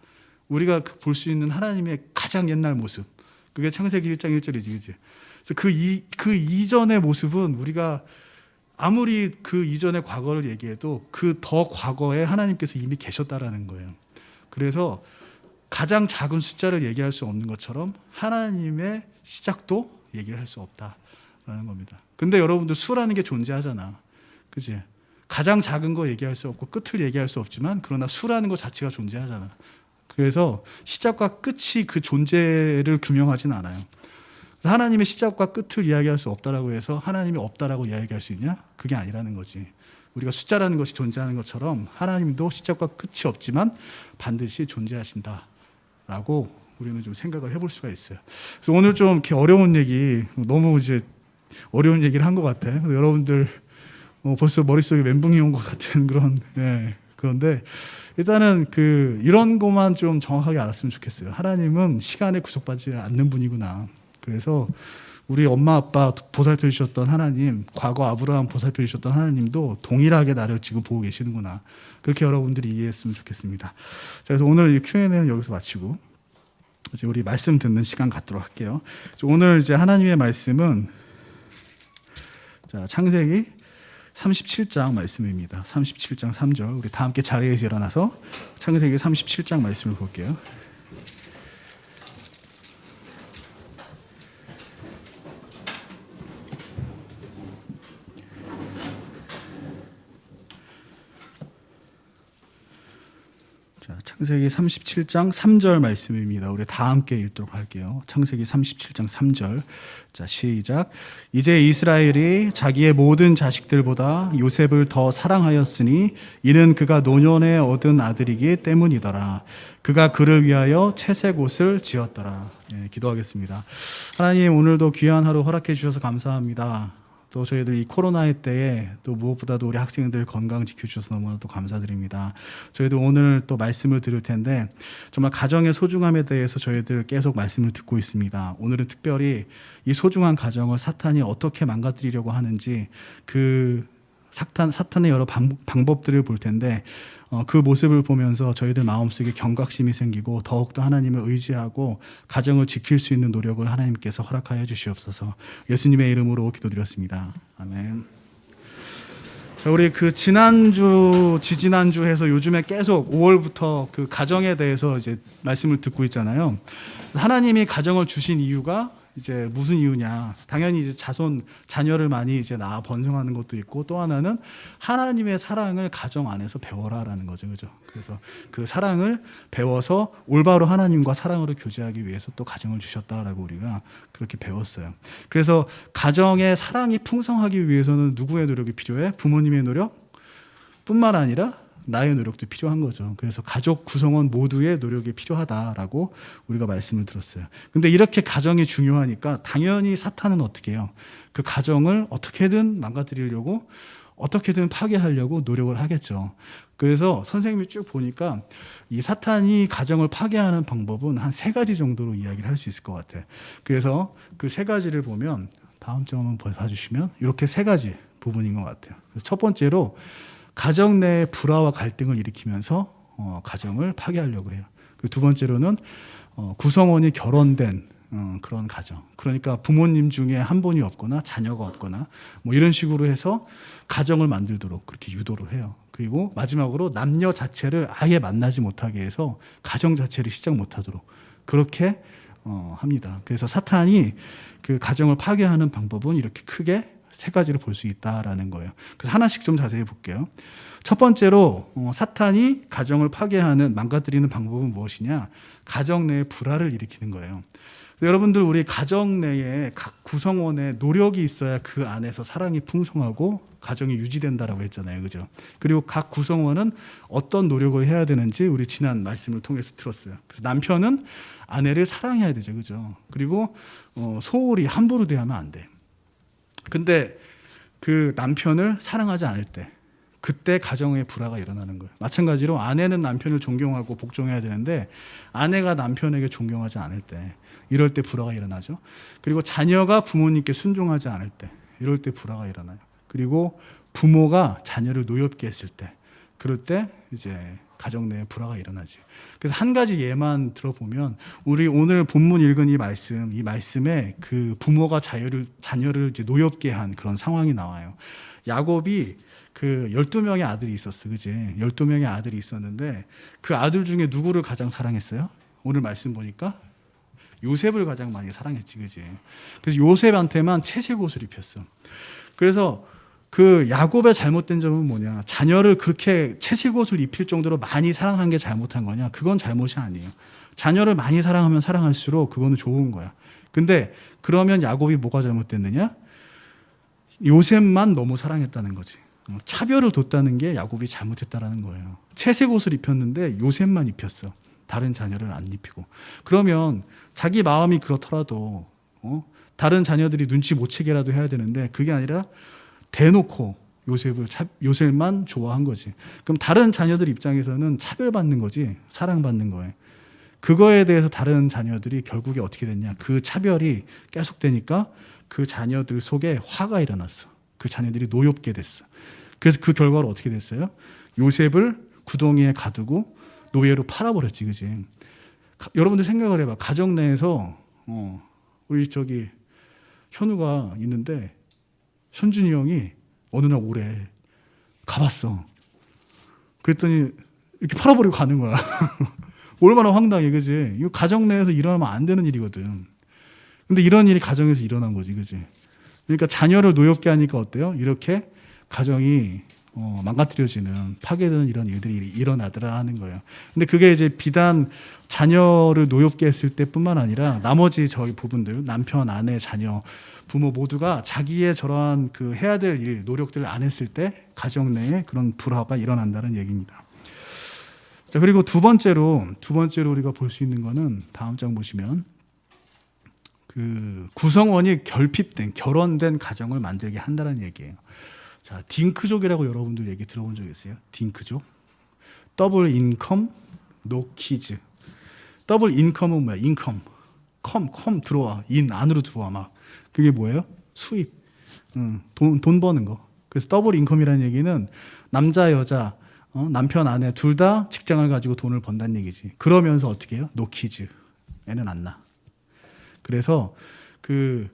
Speaker 2: 우리가 볼 수 있는 하나님의 가장 옛날 모습, 그게 창세기 1장 1절이지, 그지? 그래서 그 이전의 모습은 우리가 아무리 그 이전의 과거를 얘기해도 그 더 과거에 하나님께서 이미 계셨다라는 거예요. 그래서 가장 작은 숫자를 얘기할 수 없는 것처럼 하나님의 시작도 얘기를 할 수 없다라는 겁니다. 근데 여러분들 수라는 게 존재하잖아. 그치? 가장 작은 거 얘기할 수 없고 끝을 얘기할 수 없지만 그러나 수라는 것 자체가 존재하잖아. 그래서 시작과 끝이 그 존재를 규명하지는 않아요. 하나님의 시작과 끝을 이야기할 수 없다라고 해서 하나님이 없다라고 이야기할 수 있냐? 그게 아니라는 거지. 우리가 숫자라는 것이 존재하는 것처럼 하나님도 시작과 끝이 없지만 반드시 존재하신다. 라고 우리는 좀 생각을 해볼 수가 있어요. 그래서 오늘 좀 이렇게 어려운 얘기, 너무 이제 어려운 얘기를 한 것 같아. 그래서 여러분들 벌써 머릿속에 멘붕이 온 것 같은 그런 그런데 일단은 이런 것만 좀 정확하게 알았으면 좋겠어요. 하나님은 시간에 구속받지 않는 분이구나. 그래서 우리 엄마 아빠 보살펴 주셨던 하나님, 과거 아브라함 보살펴 주셨던 하나님도 동일하게 나를 지금 보고 계시는구나. 그렇게 여러분들이 이해했으면 좋겠습니다. 자, 그래서 오늘 이 Q&A는 여기서 마치고 이제 우리 말씀 듣는 시간 갖도록 할게요. 오늘 이제 하나님의 말씀은 자, 창세기 37장 말씀입니다. 37장 3절. 우리 다 함께 자리에서 일어나서 창세기 37장 말씀을 볼게요. 자, 창세기 37장 3절 말씀입니다. 우리 다 함께 읽도록 할게요. 창세기 37장 3절. 자, 시작. 이제 이스라엘이 자기의 모든 자식들보다 요셉을 더 사랑하였으니 이는 그가 노년에 얻은 아들이기 때문이더라. 그가 그를 위하여 채색 옷을 지었더라. 예, 기도하겠습니다. 하나님, 오늘도 귀한 하루 허락해 주셔서 감사합니다. 또 저희들 이 코로나의 때에 또 무엇보다도 우리 학생들 건강 지켜주셔서 너무나도 감사드립니다. 저희들 오늘 또 말씀을 들을 텐데 정말 가정의 소중함에 대해서 저희들 계속 말씀을 듣고 있습니다. 오늘은 특별히 이 소중한 가정을 사탄이 어떻게 망가뜨리려고 하는지 사탄의 여러 방법들을 볼 텐데 그 모습을 보면서 저희들 마음속에 경각심이 생기고 더욱더 하나님을 의지하고 가정을 지킬 수 있는 노력을 하나님께서 허락하여 주시옵소서. 예수님의 이름으로 기도드렸습니다. 아멘. 자, 우리 지난주, 지지난주 해서 요즘에 계속 5월부터 가정에 대해서 이제 말씀을 듣고 있잖아요. 하나님이 가정을 주신 이유가 이제 무슨 이유냐? 당연히 이제 자녀를 많이 이제 낳아 번성하는 것도 있고, 또 하나는 하나님의 사랑을 가정 안에서 배워라라는 거죠, 그죠? 그래서 그 사랑을 배워서 올바로 하나님과 사랑으로 교제하기 위해서 또 가정을 주셨다라고 우리가 그렇게 배웠어요. 그래서 가정의 사랑이 풍성하기 위해서는 누구의 노력이 필요해? 부모님의 노력뿐만 아니라 나의 노력도 필요한 거죠. 그래서 가족 구성원 모두의 노력이 필요하다라고 우리가 말씀을 들었어요. 근데 이렇게 가정이 중요하니까 당연히 사탄은 어떻게 해요? 그 가정을 어떻게든 망가뜨리려고, 어떻게든 파괴하려고 노력을 하겠죠. 그래서 선생님이 쭉 보니까 이 사탄이 가정을 파괴하는 방법은 한 3가지 정도로 이야기를 할 수 있을 것 같아요. 그래서 그 3가지를 보면, 다음 점 한번 봐주시면 이렇게 3가지 부분인 것 같아요. 그래서 첫 번째로 가정 내의 불화와 갈등을 일으키면서 가정을 파괴하려고 해요. 그리고 두 번째로는 구성원이 결혼된 그런 가정, 그러니까 부모님 중에 한 분이 없거나 자녀가 없거나 뭐 이런 식으로 해서 가정을 만들도록 그렇게 유도를 해요. 그리고 마지막으로 남녀 자체를 아예 만나지 못하게 해서 가정 자체를 시작 못하도록 그렇게 합니다. 그래서 사탄이 그 가정을 파괴하는 방법은 이렇게 크게 3가지를 볼 수 있다라는 거예요. 그래서 하나씩 좀 자세히 볼게요. 첫 번째로 사탄이 가정을 파괴하는, 망가뜨리는 방법은 무엇이냐? 가정 내에 불화를 일으키는 거예요. 여러분들, 우리 가정 내에 각 구성원의 노력이 있어야 그 안에서 사랑이 풍성하고 가정이 유지된다라고 했잖아요, 그죠? 그리고 각 구성원은 어떤 노력을 해야 되는지 우리 지난 말씀을 통해서 들었어요. 그래서 남편은 아내를 사랑해야 되죠, 그죠? 그리고 소홀히 함부로 대하면 안 돼. 근데 그 남편을 사랑하지 않을 때, 그때 가정의 불화가 일어나는 거예요. 마찬가지로 아내는 남편을 존경하고 복종해야 되는데 아내가 남편에게 존경하지 않을 때, 이럴 때 불화가 일어나죠. 그리고 자녀가 부모님께 순종하지 않을 때, 이럴 때 불화가 일어나요. 그리고 부모가 자녀를 노엽게 했을 때, 그럴 때 이제 가정 내에 불화가 일어나지. 그래서 한 가지 예만 들어보면, 우리 오늘 본문 읽은 이 말씀에 그 부모가 자녀를 이제 노엽게 한 그런 상황이 나와요. 야곱이 12명의 아들이 있었어, 그지? 12명의 아들이 있었는데 그 아들 중에 누구를 가장 사랑했어요? 오늘 말씀 보니까 요셉을 가장 많이 사랑했지, 그지? 그래서 요셉한테만 채색 옷을 입혔어. 그래서 그 야곱의 잘못된 점은 뭐냐? 자녀를 그렇게 채색 옷을 입힐 정도로 많이 사랑한 게 잘못한 거냐? 그건 잘못이 아니에요. 자녀를 많이 사랑하면 사랑할수록 그거는 좋은 거야. 근데 그러면 야곱이 뭐가 잘못됐느냐? 요셉만 너무 사랑했다는 거지. 차별을 뒀다는 게 야곱이 잘못했다라는 거예요. 채색 옷을 입혔는데 요셉만 입혔어. 다른 자녀를 안 입히고. 그러면 자기 마음이 그렇더라도 다른 자녀들이 눈치 못 채게라도 해야 되는데 그게 아니라 대놓고 요셉만 좋아한 거지. 그럼 다른 자녀들 입장에서는 차별받는 거지, 사랑받는 거예요. 그거에 대해서 다른 자녀들이 결국에 어떻게 됐냐? 그 차별이 계속되니까 그 자녀들 속에 화가 일어났어. 그 자녀들이 노엽게 됐어. 그래서 그 결과로 어떻게 됐어요? 요셉을 구덩이에 가두고 노예로 팔아버렸지, 그지? 여러분들 생각을 해봐. 가정 내에서 우리 저기 현우가 있는데 현준이 형이 어느 날 오래 가봤어. 그랬더니 이렇게 팔아버리고 가는 거야. 얼마나 황당해, 그지? 이거 가정 내에서 일어나면 안 되는 일이거든. 근데 이런 일이 가정에서 일어난 거지, 그지? 그러니까 자녀를 노엽게 하니까 어때요? 이렇게 가정이 망가뜨려지는, 파괴되는 이런 일들이 일어나더라 하는 거예요. 근데 그게 이제 비단 자녀를 노엽게 했을 때뿐만 아니라 나머지 저희 부분들, 남편, 아내, 자녀, 부모 모두가 자기의 저러한 그 해야 될 일, 노력들을 안 했을 때 가정 내에 그런 불화가 일어난다는 얘기입니다. 자, 그리고 두 번째로 우리가 볼 수 있는 거는 다음 장 보시면 그 구성원이 결혼된 가정을 만들게 한다는 얘기예요. 자, 딩크족이라고 여러분들 얘기 들어본 적 있어요? 딩크족? 더블 인컴, 노 키즈. 더블 인컴은 뭐야? 인컴. 컴 들어와. 인 안으로 들어와 막. 그게 뭐예요? 수입. 돈 버는 거. 그래서 더블 인컴이라는 얘기는 남자, 여자, 남편, 아내 둘 다 직장을 가지고 돈을 번다는 얘기지. 그러면서 어떻게 해요? 노 키즈. 애는 안 낳아. 그래서 그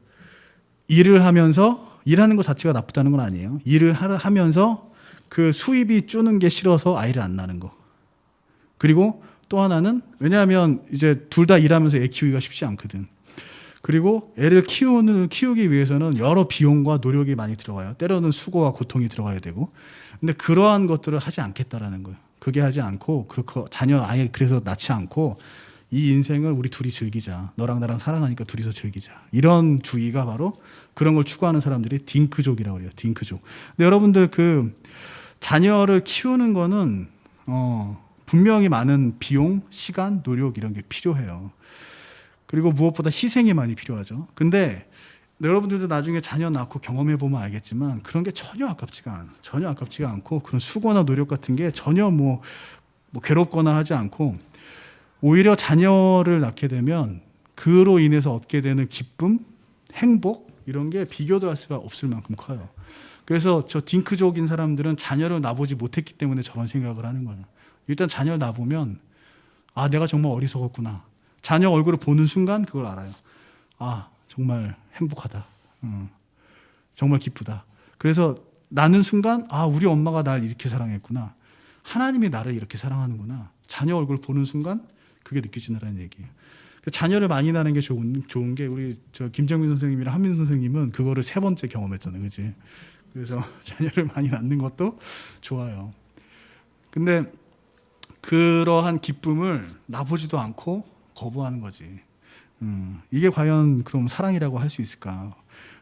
Speaker 2: 일을 하면서 일하는 것 자체가 나쁘다는 건 아니에요. 일을 하면서 그 수입이 주는 게 싫어서 아이를 안 낳는 거. 그리고 또 하나는 왜냐하면 이제 둘 다 일하면서 애 키우기가 쉽지 않거든. 그리고 애를 키우기 위해서는 여러 비용과 노력이 많이 들어가요. 때로는 수고와 고통이 들어가야 되고. 근데 그러한 것들을 하지 않겠다라는 거예요. 그게 하지 않고 그렇게 자녀 아예 그래서 낳지 않고 이 인생을 우리 둘이 즐기자. 너랑 나랑 사랑하니까 둘이서 즐기자. 이런 주의가 바로 그런 걸 추구하는 사람들이 딩크족이라고 그래요. 딩크족. 근데 여러분들 그 자녀를 키우는 거는 분명히 많은 비용, 시간, 노력 이런 게 필요해요. 그리고 무엇보다 희생이 많이 필요하죠. 근데 여러분들도 나중에 자녀 낳고 경험해 보면 알겠지만 그런 게 전혀 아깝지가 않아. 전혀 아깝지가 않고 그런 수고나 노력 같은 게 전혀 뭐 괴롭거나 하지 않고 오히려 자녀를 낳게 되면 그로 인해서 얻게 되는 기쁨, 행복 이런 게 비교도 할 수가 없을 만큼 커요. 그래서 저 딩크족인 사람들은 자녀를 낳아보지 못했기 때문에 저런 생각을 하는 거예요. 일단 자녀를 낳아보면 아 내가 정말 어리석었구나. 자녀 얼굴을 보는 순간 그걸 알아요. 아 정말 행복하다. 정말 기쁘다. 그래서 낳는 순간 아 우리 엄마가 날 이렇게 사랑했구나. 하나님이 나를 이렇게 사랑하는구나. 자녀 얼굴 보는 순간 그게 느껴지는 얘기예요. 자녀를 많이 낳는 게 좋은 게 우리 저 김정민 선생님이랑 한민 선생님은 그거를 3번째 경험했잖아요, 그렇지? 그래서 자녀를 많이 낳는 것도 좋아요. 근데 그러한 기쁨을 나보지도 않고 거부하는 거지. 이게 과연 그럼 사랑이라고 할 수 있을까?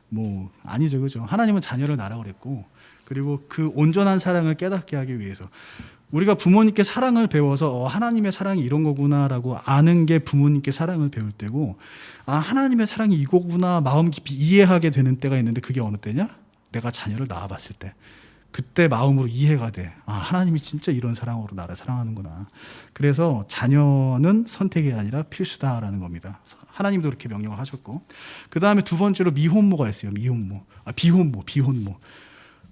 Speaker 2: 뭐 아니죠, 그죠? 하나님은 자녀를 낳으라고 그랬고, 그리고 그 온전한 사랑을 깨닫게 하기 위해서. 우리가 부모님께 사랑을 배워서 하나님의 사랑이 이런 거구나라고 아는 게 부모님께 사랑을 배울 때고 하나님의 사랑이 이거구나 마음 깊이 이해하게 되는 때가 있는데 그게 어느 때냐? 내가 자녀를 낳아봤을 때. 그때 마음으로 이해가 돼. 하나님이 진짜 이런 사랑으로 나를 사랑하는구나. 그래서 자녀는 선택이 아니라 필수다라는 겁니다. 하나님도 그렇게 명령을 하셨고. 그 다음에 두 번째로 미혼모가 있어요. 비혼모.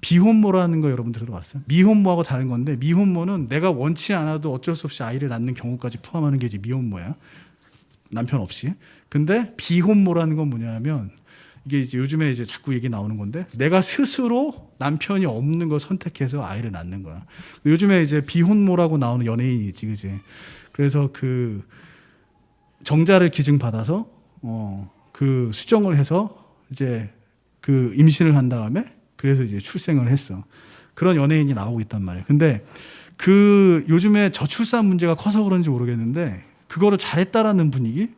Speaker 2: 비혼모라는 거 여러분 들어봤어요? 미혼모하고 다른 건데 미혼모는 내가 원치 않아도 어쩔 수 없이 아이를 낳는 경우까지 포함하는 게 이제 미혼모야. 남편 없이. 근데 비혼모라는 건 뭐냐면 이게 이제 요즘에 이제 자꾸 얘기 나오는 건데 내가 스스로 남편이 없는 걸 선택해서 아이를 낳는 거야. 요즘에 이제 비혼모라고 나오는 연예인이 있지, 그지? 그래서 그 정자를 기증 받아서 그 수정을 해서 이제 그 임신을 한 다음에 그래서 이제 출생을 했어. 그런 연예인이 나오고 있단 말이에요. 근데 그 요즘에 저출산 문제가 커서 그런지 모르겠는데 그거를 잘했다라는 분위기?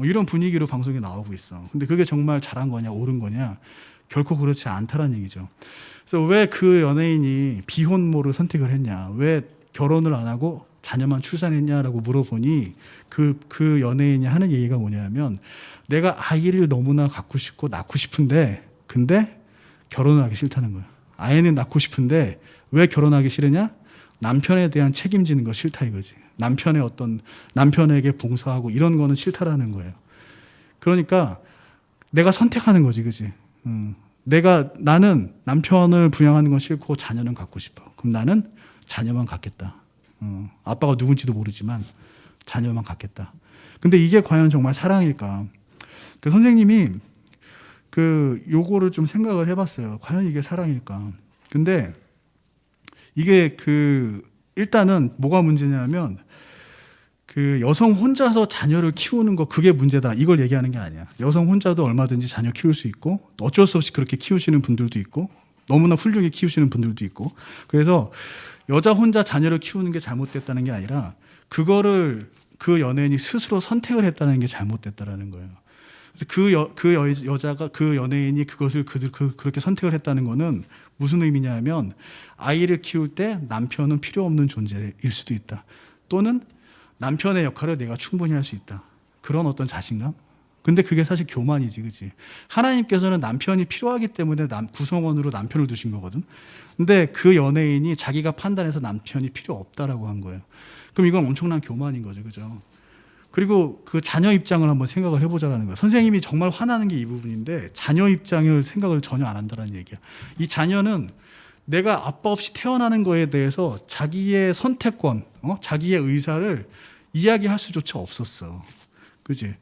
Speaker 2: 이런 분위기로 방송에 나오고 있어. 근데 그게 정말 잘한 거냐, 옳은 거냐? 결코 그렇지 않다라는 얘기죠. 그래서 왜 그 연예인이 비혼모를 선택을 했냐? 왜 결혼을 안 하고 자녀만 출산했냐라고 물어보니 그 연예인이 하는 얘기가 뭐냐면 내가 아이를 너무나 갖고 싶고 낳고 싶은데 근데 결혼을 하기 싫다는 거야. 아이는 낳고 싶은데 왜 결혼하기 싫으냐? 남편에 대한 책임지는 거 싫다 이거지. 남편에게 봉사하고 이런 거는 싫다라는 거예요. 그러니까 내가 선택하는 거지, 그지? 나는 남편을 부양하는 건 싫고 자녀는 갖고 싶어. 그럼 나는 자녀만 갖겠다. 아빠가 누군지도 모르지만 자녀만 갖겠다. 근데 이게 과연 정말 사랑일까? 그 선생님이 요거를 좀 생각을 해봤어요. 과연 이게 사랑일까? 근데 이게 일단은 뭐가 문제냐면 여성 혼자서 자녀를 키우는 거 그게 문제다. 이걸 얘기하는 게 아니야. 여성 혼자도 얼마든지 자녀 키울 수 있고 어쩔 수 없이 그렇게 키우시는 분들도 있고 너무나 훌륭히 키우시는 분들도 있고 그래서 여자 혼자 자녀를 키우는 게 잘못됐다는 게 아니라 그거를 그 연예인이 스스로 선택을 했다는 게 잘못됐다라는 거예요. 그래서 그 연예인이 그것을 그렇게 선택을 했다는 거는 무슨 의미냐면 아이를 키울 때 남편은 필요 없는 존재일 수도 있다. 또는 남편의 역할을 내가 충분히 할 수 있다. 그런 어떤 자신감? 근데 그게 사실 교만이지, 그치? 하나님께서는 남편이 필요하기 때문에 구성원으로 남편을 두신 거거든. 근데 그 연예인이 자기가 판단해서 남편이 필요 없다라고 한 거예요. 그럼 이건 엄청난 교만인 거죠, 그죠? 그리고 그 자녀 입장을 한번 생각을 해보자라는 거예요. 선생님이 정말 화나는 게 이 부분인데 자녀 입장을 생각을 전혀 안 한다는 얘기야. 이 자녀는 내가 아빠 없이 태어나는 거에 대해서 자기의 선택권, 자기의 의사를 이야기할 수조차 없었어. 그지?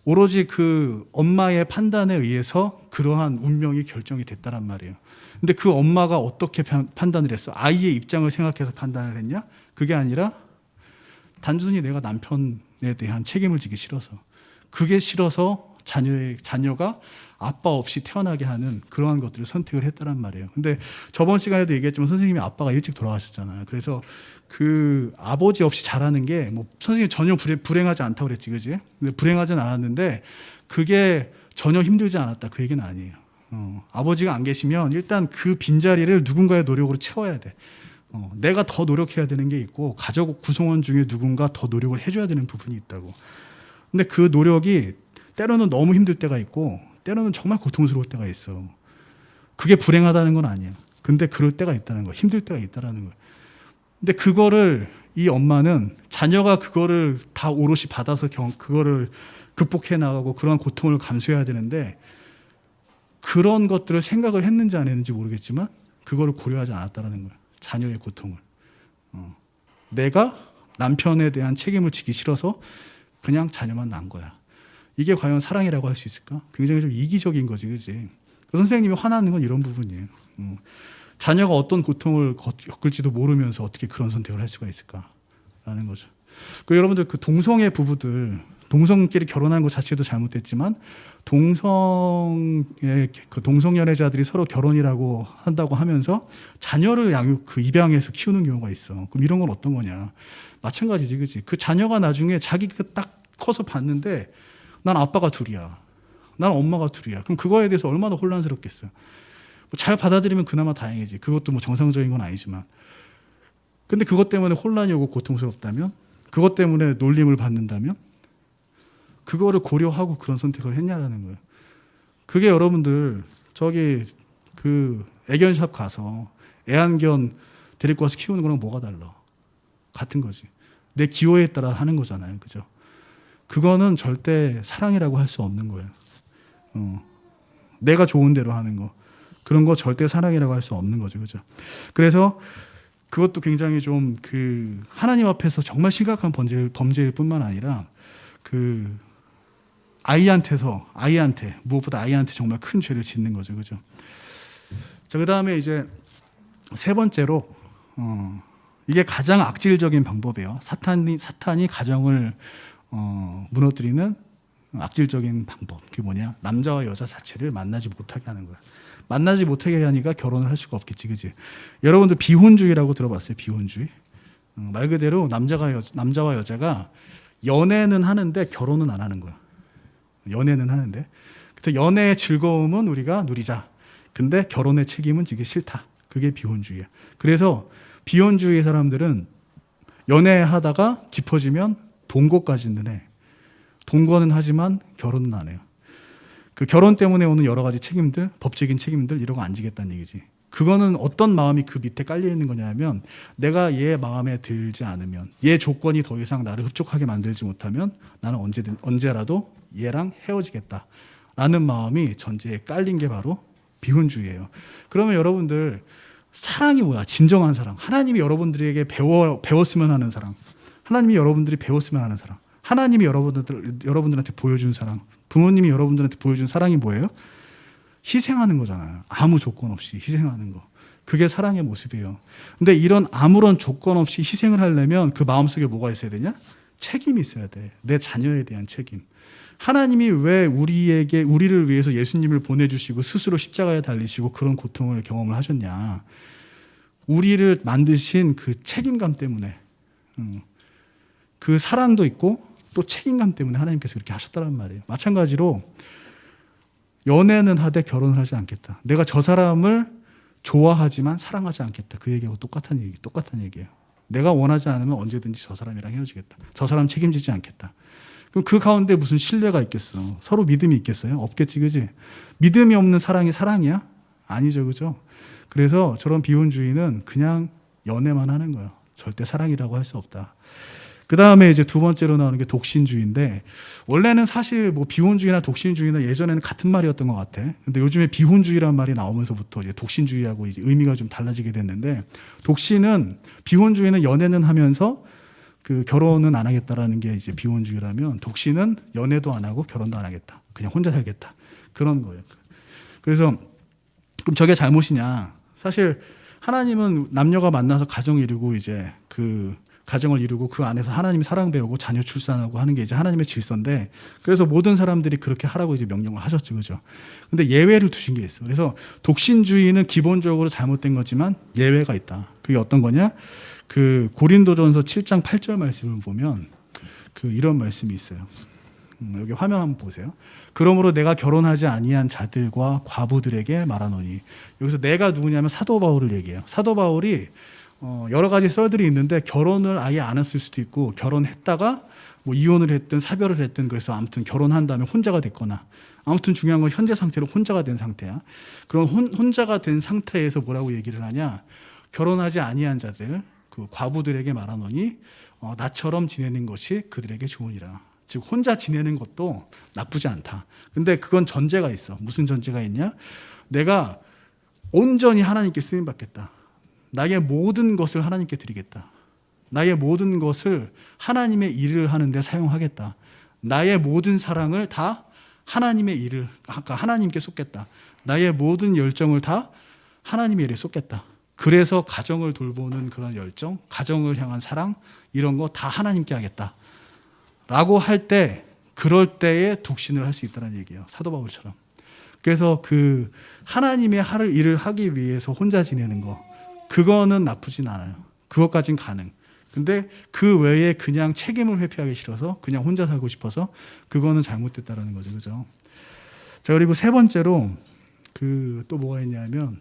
Speaker 2: 오로지 그 엄마의 판단에 의해서 그러한 운명이 결정이 됐다란 말이에요. 근데 그 엄마가 어떻게 판단을 했어? 아이의 입장을 생각해서 판단을 했냐? 그게 아니라 단순히 내가 남편에 대한 책임을 지기 싫어서. 그게 싫어서 자녀가 아빠 없이 태어나게 하는 그러한 것들을 선택을 했다란 말이에요. 근데 저번 시간에도 얘기했지만 선생님이 아빠가 일찍 돌아가셨잖아요. 그래서 그 아버지 없이 자라는 게 뭐 선생님 전혀 불행하지 않다고 그랬지, 그지? 근데 불행하진 않았는데 그게 전혀 힘들지 않았다. 그 얘기는 아니에요. 아버지가 안 계시면 일단 그 빈자리를 누군가의 노력으로 채워야 돼. 내가 더 노력해야 되는 게 있고 가족 구성원 중에 누군가 더 노력을 해줘야 되는 부분이 있다고. 근데 그 노력이 때로는 너무 힘들 때가 있고 때로는 정말 고통스러울 때가 있어. 그게 불행하다는 건 아니야. 근데 그럴 때가 있다는 거야. 힘들 때가 있다는 거야. 근데 그거를 이 엄마는 자녀가 그거를 다 오롯이 받아서 그거를 극복해 나가고 그런 고통을 감수해야 되는데 그런 것들을 생각을 했는지 안 했는지 모르겠지만 그거를 고려하지 않았다는 거야. 자녀의 고통을. 내가 남편에 대한 책임을 지기 싫어서 그냥 자녀만 낳은 거야. 이게 과연 사랑이라고 할 수 있을까? 굉장히 좀 이기적인 거지, 그지? 선생님이 화나는 건 이런 부분이에요. 자녀가 어떤 고통을 겪을지도 모르면서 어떻게 그런 선택을 할 수가 있을까라는 거죠. 여러분들 그 동성애 부부들, 동성끼리 결혼하는 것 자체도 잘못됐지만 동성 연애자들이 서로 결혼이라고 한다고 하면서 자녀를 입양해서 키우는 경우가 있어. 그럼 이런 건 어떤 거냐? 마찬가지지, 그지? 그 자녀가 나중에 자기가 딱 커서 봤는데 난 아빠가 둘이야. 난 엄마가 둘이야. 그럼 그거에 대해서 얼마나 혼란스럽겠어. 잘 받아들이면 그나마 다행이지. 그것도 뭐 정상적인 건 아니지만. 근데 그것 때문에 혼란이 오고 고통스럽다면? 그것 때문에 놀림을 받는다면? 그거를 고려하고 그런 선택을 했냐라는 거예요. 그게 여러분들 애견샵 가서 애완견 데리고 와서 키우는 거랑 뭐가 달라? 같은 거지. 내 기호에 따라 하는 거잖아요. 그죠? 그거는 절대 사랑이라고 할 수 없는 거예요. 내가 좋은 대로 하는 거. 그런 거 절대 사랑이라고 할 수 없는 거죠. 그죠? 그래서 그것도 굉장히 좀 하나님 앞에서 정말 심각한 범죄일 뿐만 아니라 무엇보다 아이한테 정말 큰 죄를 짓는 거죠. 그죠? 자, 그 다음에 이제 세 번째로, 이게 가장 악질적인 방법이에요. 사탄이 가정을 무너뜨리는 악질적인 방법. 그게 뭐냐? 남자와 여자 자체를 만나지 못하게 하는 거야. 만나지 못하게 하니까 결혼을 할 수가 없겠지, 그지? 여러분들 비혼주의라고 들어봤어요? 비혼주의? 말 그대로 남자와 여자가 연애는 하는데 결혼은 안 하는 거야. 연애는 하는데. 그래서 연애의 즐거움은 우리가 누리자. 근데 결혼의 책임은 지기 싫다. 그게 비혼주의야. 그래서 비혼주의 사람들은 연애하다가 깊어지면 동거까지는 해. 동거는 하지만 결혼은 안 해요. 그 결혼 때문에 오는 여러 가지 책임들, 법적인 책임들 이런 거 안 지겠다는 얘기지. 그거는 어떤 마음이 그 밑에 깔려 있는 거냐면 내가 얘 마음에 들지 않으면 얘 조건이 더 이상 나를 흡족하게 만들지 못하면 나는 언제라도 얘랑 헤어지겠다라는 마음이 전제에 깔린 게 바로 비혼주의예요. 그러면 여러분들 사랑이 뭐야? 진정한 사랑. 하나님이 여러분들에게 배웠으면 하는 사랑. 하나님이 여러분들이 배웠으면 하는 사랑. 하나님이 여러분들한테 보여준 사랑. 부모님이 여러분들한테 보여준 사랑이 뭐예요? 희생하는 거잖아요. 아무 조건 없이 희생하는 거. 그게 사랑의 모습이에요. 근데 이런 아무런 조건 없이 희생을 하려면 그 마음속에 뭐가 있어야 되냐? 책임이 있어야 돼. 내 자녀에 대한 책임. 하나님이 왜 우리를 위해서 예수님을 보내주시고 스스로 십자가에 달리시고 그런 고통을 경험을 하셨냐? 우리를 만드신 그 책임감 때문에, 그 사랑도 있고 또 책임감 때문에 하나님께서 그렇게 하셨다는 말이에요. 마찬가지로 연애는 하되 결혼을 하지 않겠다. 내가 저 사람을 좋아하지만 사랑하지 않겠다. 그 얘기하고 똑같은 얘기예요. 내가 원하지 않으면 언제든지 저 사람이랑 헤어지겠다. 저 사람 책임지지 않겠다. 그럼 그 가운데 무슨 신뢰가 있겠어? 서로 믿음이 있겠어요? 없겠지, 그지? 믿음이 없는 사랑이 사랑이야? 아니죠, 그죠? 그래서 저런 비혼주의는 그냥 연애만 하는 거예요. 절대 사랑이라고 할 수 없다. 그 다음에 이제 두 번째로 나오는 게 독신주의인데, 원래는 사실 뭐 비혼주의나 독신주의나 예전에는 같은 말이었던 것 같아. 근데 요즘에 비혼주의라는 말이 나오면서부터 이제 독신주의하고 이제 의미가 좀 달라지게 됐는데, 비혼주의는 연애는 하면서 그 결혼은 안 하겠다라는 게 이제 비혼주의라면, 독신은 연애도 안 하고 결혼도 안 하겠다. 그냥 혼자 살겠다. 그런 거예요. 그래서 그럼 저게 잘못이냐? 사실 하나님은 남녀가 만나서 가정을 이루고 이제 그 가정을 이루고 그 안에서 하나님이 사랑 배우고 자녀 출산하고 하는 게 이제 하나님의 질서인데, 그래서 모든 사람들이 그렇게 하라고 이제 명령을 하셨죠, 그죠? 근데 예외를 두신 게 있어. 그래서 독신주의는 기본적으로 잘못된 거지만 예외가 있다. 그게 어떤 거냐? 그 고린도전서 7장 8절 말씀을 보면 그 이런 말씀이 있어요. 여기 화면 한번 보세요. 그러므로 내가 결혼하지 아니한 자들과 과부들에게 말하노니, 여기서 내가 누구냐면 사도 바울을 얘기해요. 사도 바울이 여러 가지 썰들이 있는데 결혼을 아예 안 했을 수도 있고, 결혼했다가 뭐 이혼을 했든 사별을 했든, 그래서 아무튼 결혼한 다음에 혼자가 됐거나, 아무튼 중요한 건 현재 상태로 혼자가 된 상태야. 그럼 혼자가 된 상태에서 뭐라고 얘기를 하냐? 결혼하지 아니한 자들, 그 과부들에게 말하노니 나처럼 지내는 것이 그들에게 좋으니라. 즉 혼자 지내는 것도 나쁘지 않다. 근데 그건 전제가 있어. 무슨 전제가 있냐? 내가 온전히 하나님께 쓰임 받겠다. 나의 모든 것을 하나님께 드리겠다. 나의 모든 것을 하나님의 일을 하는데 사용하겠다. 나의 모든 사랑을 다 하나님의 일을, 아까 하나님께 쏟겠다. 나의 모든 열정을 다 하나님의 일에 쏟겠다. 그래서 가정을 돌보는 그런 열정, 가정을 향한 사랑, 이런 거 다 하나님께 하겠다. 라고 할 때, 그럴 때에 독신을 할 수 있다는 얘기예요. 사도 바울처럼. 그래서 그 하나님의 일을 하기 위해서 혼자 지내는 거, 그거는 나쁘진 않아요. 그것까진 가능. 근데 그 외에 그냥 책임을 회피하기 싫어서 그냥 혼자 살고 싶어서, 그거는 잘못됐다라는 거죠. 그죠? 자, 그리고 세 번째로 그 또 뭐가 있냐면,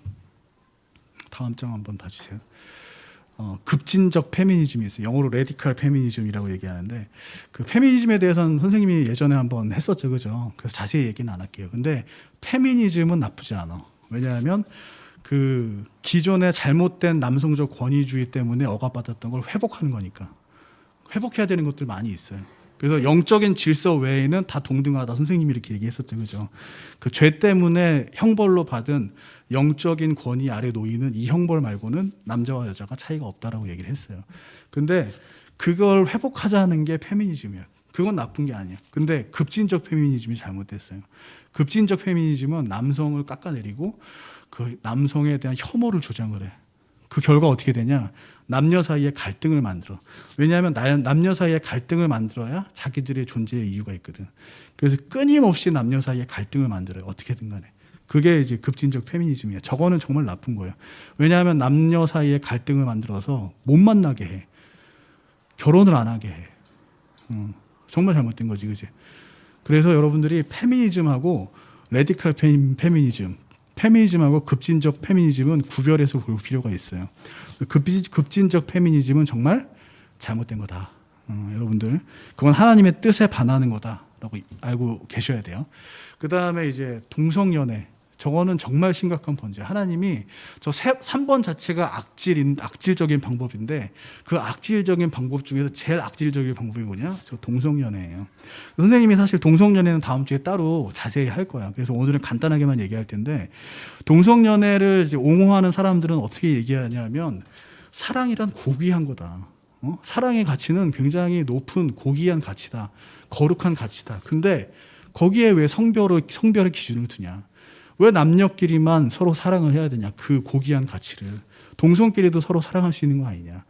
Speaker 2: 다음 장 한번 봐주세요. 급진적 페미니즘이 있어요. 영어로 레디컬 페미니즘이라고 얘기하는데, 그 페미니즘에 대해서는 선생님이 예전에 한번 했었죠, 그죠? 그래서 자세히 얘기는 안 할게요. 근데 페미니즘은 나쁘지 않아. 왜냐하면 그 기존의 잘못된 남성적 권위주의 때문에 억압받았던 걸 회복하는 거니까. 회복해야 되는 것들 많이 있어요. 그래서 영적인 질서 외에는 다 동등하다. 선생님이 이렇게 얘기했었죠, 그죠? 그 죄 때문에 형벌로 받은 영적인 권위 아래 놓이는 이 형벌 말고는 남자와 여자가 차이가 없다라고 얘기를 했어요. 근데 그걸 회복하자는 게 페미니즘이에요. 그건 나쁜 게 아니에요. 근데 급진적 페미니즘이 잘못됐어요. 급진적 페미니즘은 남성을 깎아내리고 그 남성에 대한 혐오를 조장을 해. 그 결과 어떻게 되냐? 남녀 사이에 갈등을 만들어. 왜냐하면 남녀 사이에 갈등을 만들어야 자기들의 존재의 이유가 있거든. 그래서 끊임없이 남녀 사이에 갈등을 만들어요. 어떻게든 간에. 그게 이제 급진적 페미니즘이에요. 저거는 정말 나쁜 거예요. 왜냐하면 남녀 사이에 갈등을 만들어서 못 만나게 해. 결혼을 안 하게 해. 정말 잘못된 거지, 그지? 그래서 여러분들이 페미니즘하고 레디컬 페미니즘하고 급진적 페미니즘은 구별해서 볼 필요가 있어요. 급진적 페미니즘은 정말 잘못된 거다. 여러분들, 그건 하나님의 뜻에 반하는 거다라고 알고 계셔야 돼요. 그 다음에 이제 동성연애. 저거는 정말 심각한 번제. 하나님이 저 3번 자체가 악질적인 방법인데 그 악질적인 방법 중에서 제일 악질적인 방법이 뭐냐? 저 동성연애예요. 선생님이 사실 동성연애는 다음 주에 따로 자세히 할 거야. 그래서 오늘은 간단하게만 얘기할 텐데 동성연애를 이제 옹호하는 사람들은 어떻게 얘기하냐면 사랑이란 고귀한 거다. 사랑의 가치는 굉장히 높은 고귀한 가치다. 거룩한 가치다. 근데 거기에 왜 성별의 기준을 두냐? 왜 남녀끼리만 서로 사랑을 해야 되냐? 그 고귀한 가치를. 동성끼리도 서로 사랑할 수 있는 거 아니냐?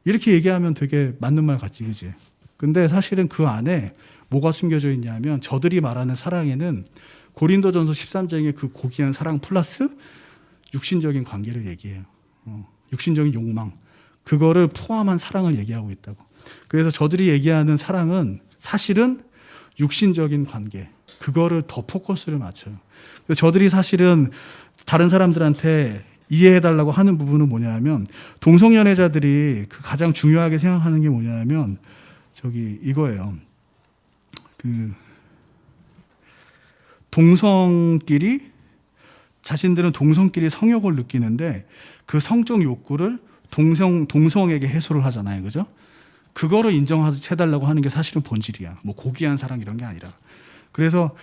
Speaker 2: 이렇게 얘기하면 되게 맞는 말 같지, 그지? 근데 사실은 그 안에 뭐가 숨겨져 있냐면 저들이 말하는 사랑에는 고린도전서 13장의 그 고귀한 사랑 플러스 육신적인 관계를 얘기해요. 육신적인 욕망. 그거를 포함한 사랑을 얘기하고 있다고. 그래서 저들이 얘기하는 사랑은 사실은 육신적인 관계. 그거를 더 포커스를 맞춰요. 그래서 저들이 사실은 다른 사람들한테 이해해달라고 하는 부분은 뭐냐면 동성연애자들이 그 가장 중요하게 생각하는 게 뭐냐면 이거예요. 그 자신들은 동성끼리 성욕을 느끼는데 그 성적 욕구를 동성에게 해소를 하잖아요. 그죠? 그거를 인정해달라고 하는 게 사실은 본질이야. 뭐 고귀한 사랑 이런 게 아니라. 그래서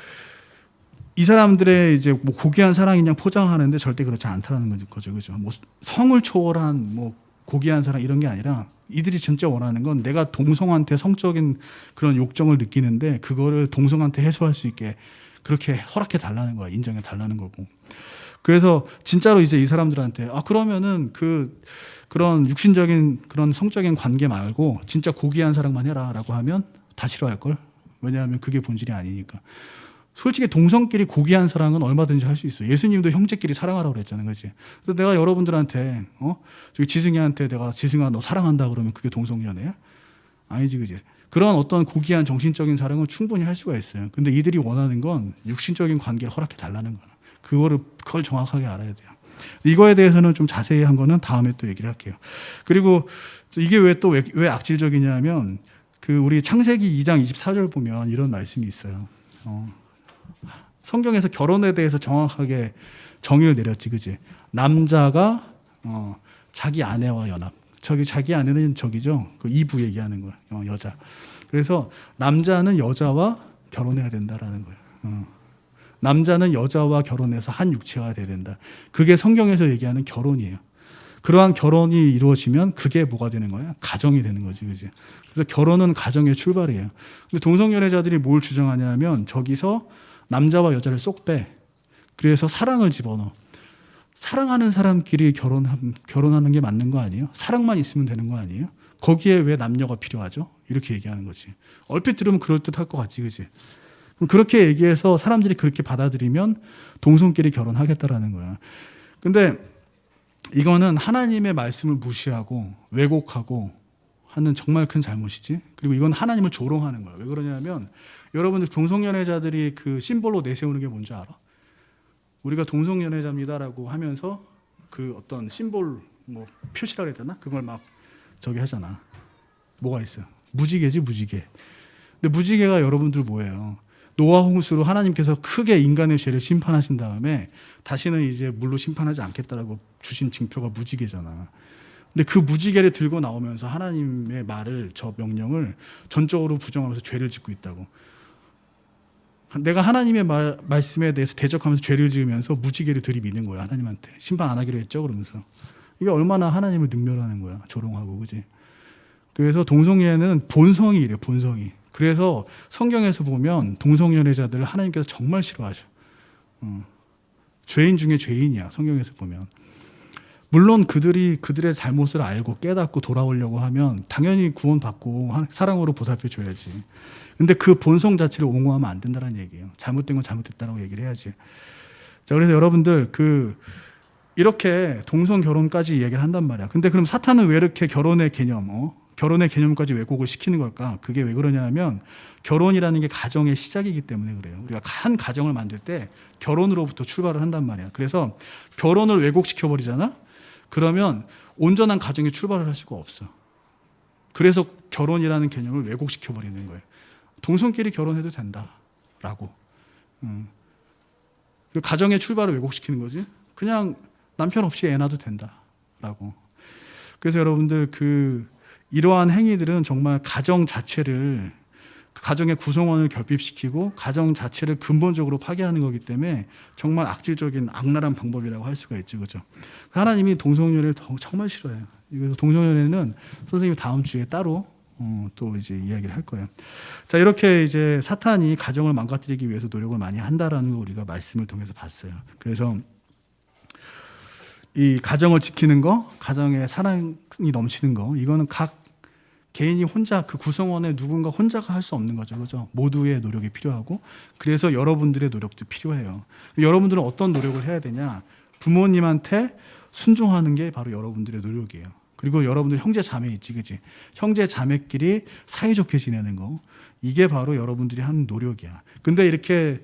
Speaker 2: 이 사람들의 이제 뭐 고귀한 사랑이냐 포장하는데 절대 그렇지 않다라는 거죠. 그죠? 뭐 성을 초월한 뭐 고귀한 사랑 이런 게 아니라 이들이 진짜 원하는 건 내가 동성한테 성적인 그런 욕정을 느끼는데 그거를 동성한테 해소할 수 있게 그렇게 허락해 달라는 거야. 인정해 달라는 거고. 그래서 진짜로 이제 이 사람들한테 그러면은 그런 육신적인 그런 성적인 관계 말고 진짜 고귀한 사랑만 해라라고 하면 다 싫어할 걸. 왜냐하면 그게 본질이 아니니까. 솔직히 동성끼리 고귀한 사랑은 얼마든지 할 수 있어. 예수님도 형제끼리 사랑하라고 그랬잖아요. 그렇지? 그래서 내가 여러분들한테 저기 지승이한테 내가 지승아 너 사랑한다 그러면 그게 동성연애야? 아니지. 그지? 그런 어떤 고귀한 정신적인 사랑은 충분히 할 수가 있어요. 근데 이들이 원하는 건 육신적인 관계를 허락해 달라는 거야. 그걸 정확하게 알아야 돼요. 이거에 대해서는 좀 자세히 한 거는 다음에 또 얘기를 할게요. 그리고 이게 왜 악질적이냐면 우리 창세기 2장 24절 보면 이런 말씀이 있어요. 성경에서 결혼에 대해서 정확하게 정의를 내렸지, 그지? 남자가 자기 아내와 연합. 자기 아내는 저기죠. 그 이부 얘기하는 거야. 여자. 그래서 남자는 여자와 결혼해야 된다라는 거예요. 남자는 여자와 결혼해서 한 육체가 돼야 된다. 그게 성경에서 얘기하는 결혼이에요. 그러한 결혼이 이루어지면 그게 뭐가 되는 거야? 가정이 되는 거지, 그지? 그래서 결혼은 가정의 출발이에요. 근데 동성연애자들이 뭘 주장하냐면 저기서 남자와 여자를 쏙 빼. 그래서 사랑을 집어넣어. 사랑하는 사람끼리 결혼하는 게 맞는 거 아니에요? 사랑만 있으면 되는 거 아니에요? 거기에 왜 남녀가 필요하죠? 이렇게 얘기하는 거지. 얼핏 들으면 그럴듯할 것 같지, 그지? 그럼 그렇게 얘기해서 사람들이 그렇게 받아들이면 동성끼리 결혼하겠다라는 거야. 근데 이거는 하나님의 말씀을 무시하고 왜곡하고 하는 정말 큰 잘못이지. 그리고 이건 하나님을 조롱하는 거야. 왜 그러냐면 여러분들 동성연애자들이 그 심볼로 내세우는 게 뭔지 알아? 우리가 동성연애자입니다라고 하면서 그 어떤 심볼 뭐 표시라고 해야 되나? 그걸 막 저기 하잖아. 뭐가 있어? 무지개지, 무지개. 근데 무지개가 여러분들 뭐예요? 노아 홍수로 하나님께서 크게 인간의 죄를 심판하신 다음에 다시는 이제 물로 심판하지 않겠다라고 주신 징표가 무지개잖아. 근데 그 무지개를 들고 나오면서 하나님의 저 명령을 전적으로 부정하면서 죄를 짓고 있다고. 내가 하나님의 말씀에 대해서 대적하면서 죄를 지으면서 무지개를 들이미는 거야. 하나님한테. 심판 안 하기로 했죠. 그러면서. 이게 얼마나 하나님을 능멸하는 거야. 조롱하고. 그지? 그래서 동성연애는 본성이 이래요. 본성이. 그래서 성경에서 보면 동성연애자들을 하나님께서 정말 싫어하셔. 죄인 중에 죄인이야. 성경에서 보면. 물론 그들의 잘못을 알고 깨닫고 돌아오려고 하면 당연히 구원받고 사랑으로 보살펴 줘야지. 근데 그 본성 자체를 옹호하면 안 된다는 얘기예요. 잘못된 건 잘못됐다라고 얘기를 해야지. 자, 그래서 여러분들 이렇게 동성 결혼까지 얘기를 한단 말이야. 근데 그럼 사탄은 왜 이렇게 결혼의 개념까지 왜곡을 시키는 걸까? 그게 왜 그러냐면 결혼이라는 게 가정의 시작이기 때문에 그래요. 우리가 한 가정을 만들 때 결혼으로부터 출발을 한단 말이야. 그래서 결혼을 왜곡시켜 버리잖아. 그러면 온전한 가정의 출발을 할 수가 없어. 그래서 결혼이라는 개념을 왜곡시켜 버리는 거예요. 동성끼리 결혼해도 된다라고. 그리고 가정의 출발을 왜곡시키는 거지. 그냥 남편 없이 애 낳아도 된다라고. 그래서 여러분들 이러한 행위들은 정말 가정 자체를 그 가정의 구성원을 결핍시키고 가정 자체를 근본적으로 파괴하는 거기 때문에 정말 악질적인 악랄한 방법이라고 할 수가 있죠, 그렇죠? 하나님이 동성연애를 정말 싫어해요. 그래서 동성연애는 선생님이 다음 주에 따로 또 이제 이야기를 할 거예요. 자, 이렇게 이제 사탄이 가정을 망가뜨리기 위해서 노력을 많이 한다라는 걸 우리가 말씀을 통해서 봤어요. 그래서 이 가정을 지키는 거, 가정에 사랑이 넘치는 거, 이거는 각 개인이 혼자 그 구성원의 누군가 혼자가 할 수 없는 거죠, 그죠? 모두의 노력이 필요하고, 그래서 여러분들의 노력도 필요해요. 여러분들은 어떤 노력을 해야 되냐? 부모님한테 순종하는 게 바로 여러분들의 노력이에요. 그리고 여러분들 형제 자매 있지, 그지? 형제 자매끼리 사이좋게 지내는 거, 이게 바로 여러분들이 하는 노력이야. 근데 이렇게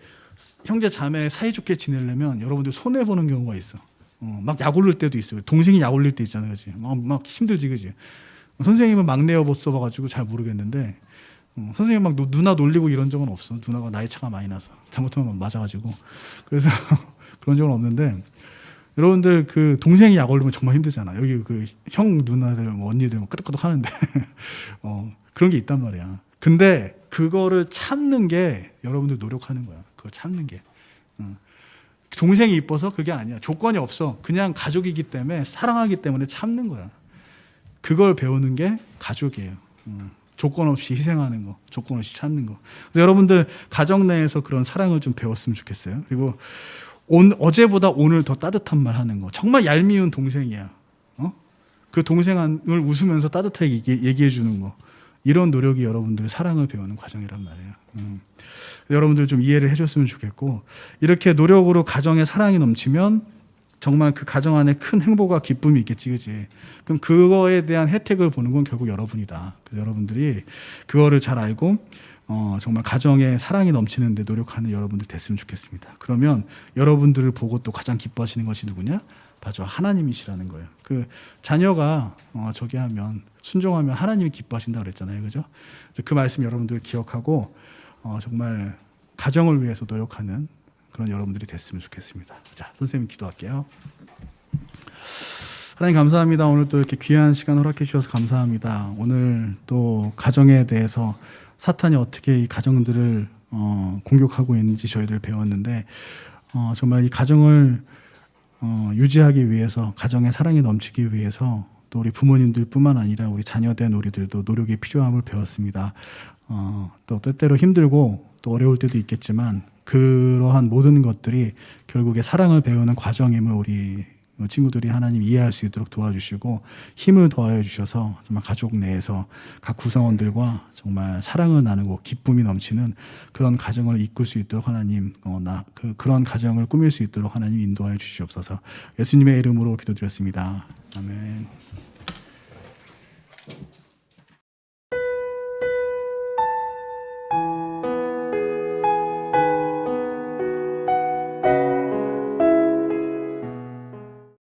Speaker 2: 형제 자매 사이좋게 지내려면 여러분들 손해 보는 경우가 있어. 막 약 올릴 때도 있어요. 동생이 약 올릴 때 있잖아요, 그지? 막 힘들지, 그지? 선생님은 막내 여보 써봐가지고 잘 모르겠는데, 선생님 막 누나 놀리고 이런 적은 없어. 누나가 나이 차가 많이 나서 잘못하면 맞아가지고. 그래서 그런 적은 없는데, 여러분들 그 동생이 약 올리면 정말 힘들잖아. 여기 그 형 누나들 뭐 언니들 뭐 끄덕끄덕 하는데 그런 게 있단 말이야. 근데 그거를 참는 게 여러분들 노력하는 거야. 그걸 참는 게. 동생이 이뻐서 그게 아니야. 조건이 없어. 그냥 가족이기 때문에 사랑하기 때문에 참는 거야. 그걸 배우는 게 가족이에요. 조건 없이 희생하는 거, 조건 없이 참는 거. 그래서 여러분들 가정 내에서 그런 사랑을 좀 배웠으면 좋겠어요. 그리고 어제보다 오늘 더 따뜻한 말 하는 거. 정말 얄미운 동생이야. 그 동생을 웃으면서 따뜻하게 얘기해 주는 거. 이런 노력이 여러분들의 사랑을 배우는 과정이란 말이에요. 여러분들 좀 이해를 해줬으면 좋겠고, 이렇게 노력으로 가정에 사랑이 넘치면 정말 그 가정 안에 큰 행복과 기쁨이 있겠지, 그지? 그럼 그거에 대한 혜택을 보는 건 결국 여러분이다. 그래서 여러분들이 그거를 잘 알고 정말 가정에 사랑이 넘치는데 노력하는 여러분들 됐으면 좋겠습니다. 그러면 여러분들을 보고 또 가장 기뻐하시는 것이 누구냐? 바로 하나님이시라는 거예요. 그 자녀가 저기 하면 순종하면 하나님이 기뻐하신다 그랬잖아요, 그죠? 그래서 그 말씀 여러분들 기억하고 정말 가정을 위해서 노력하는 그런 여러분들이 됐으면 좋겠습니다. 자, 선생님 기도할게요. 하나님 감사합니다. 오늘 또 이렇게 귀한 시간 허락해 주셔서 감사합니다. 오늘 또 가정에 대해서 사탄이 어떻게 이 가정들을 공격하고 있는지 저희들 배웠는데 정말 이 가정을 유지하기 위해서, 가정의 사랑이 넘치기 위해서 또 우리 부모님들뿐만 아니라 우리 자녀된 우리들도 노력이 필요함을 배웠습니다. 또 때때로 힘들고 또 어려울 때도 있겠지만 그러한 모든 것들이 결국에 사랑을 배우는 과정임을 우리 친구들이 하나님 이해할 수 있도록 도와주시고 힘을 더하여 주셔서 정말 가족 내에서 각 구성원들과 정말 사랑을 나누고 기쁨이 넘치는 그런 가정을 이끌 수 있도록 하나님 그런 가정을 꾸밀 수 있도록 하나님 인도하여 주시옵소서. 예수님의 이름으로 기도드렸습니다. 아멘.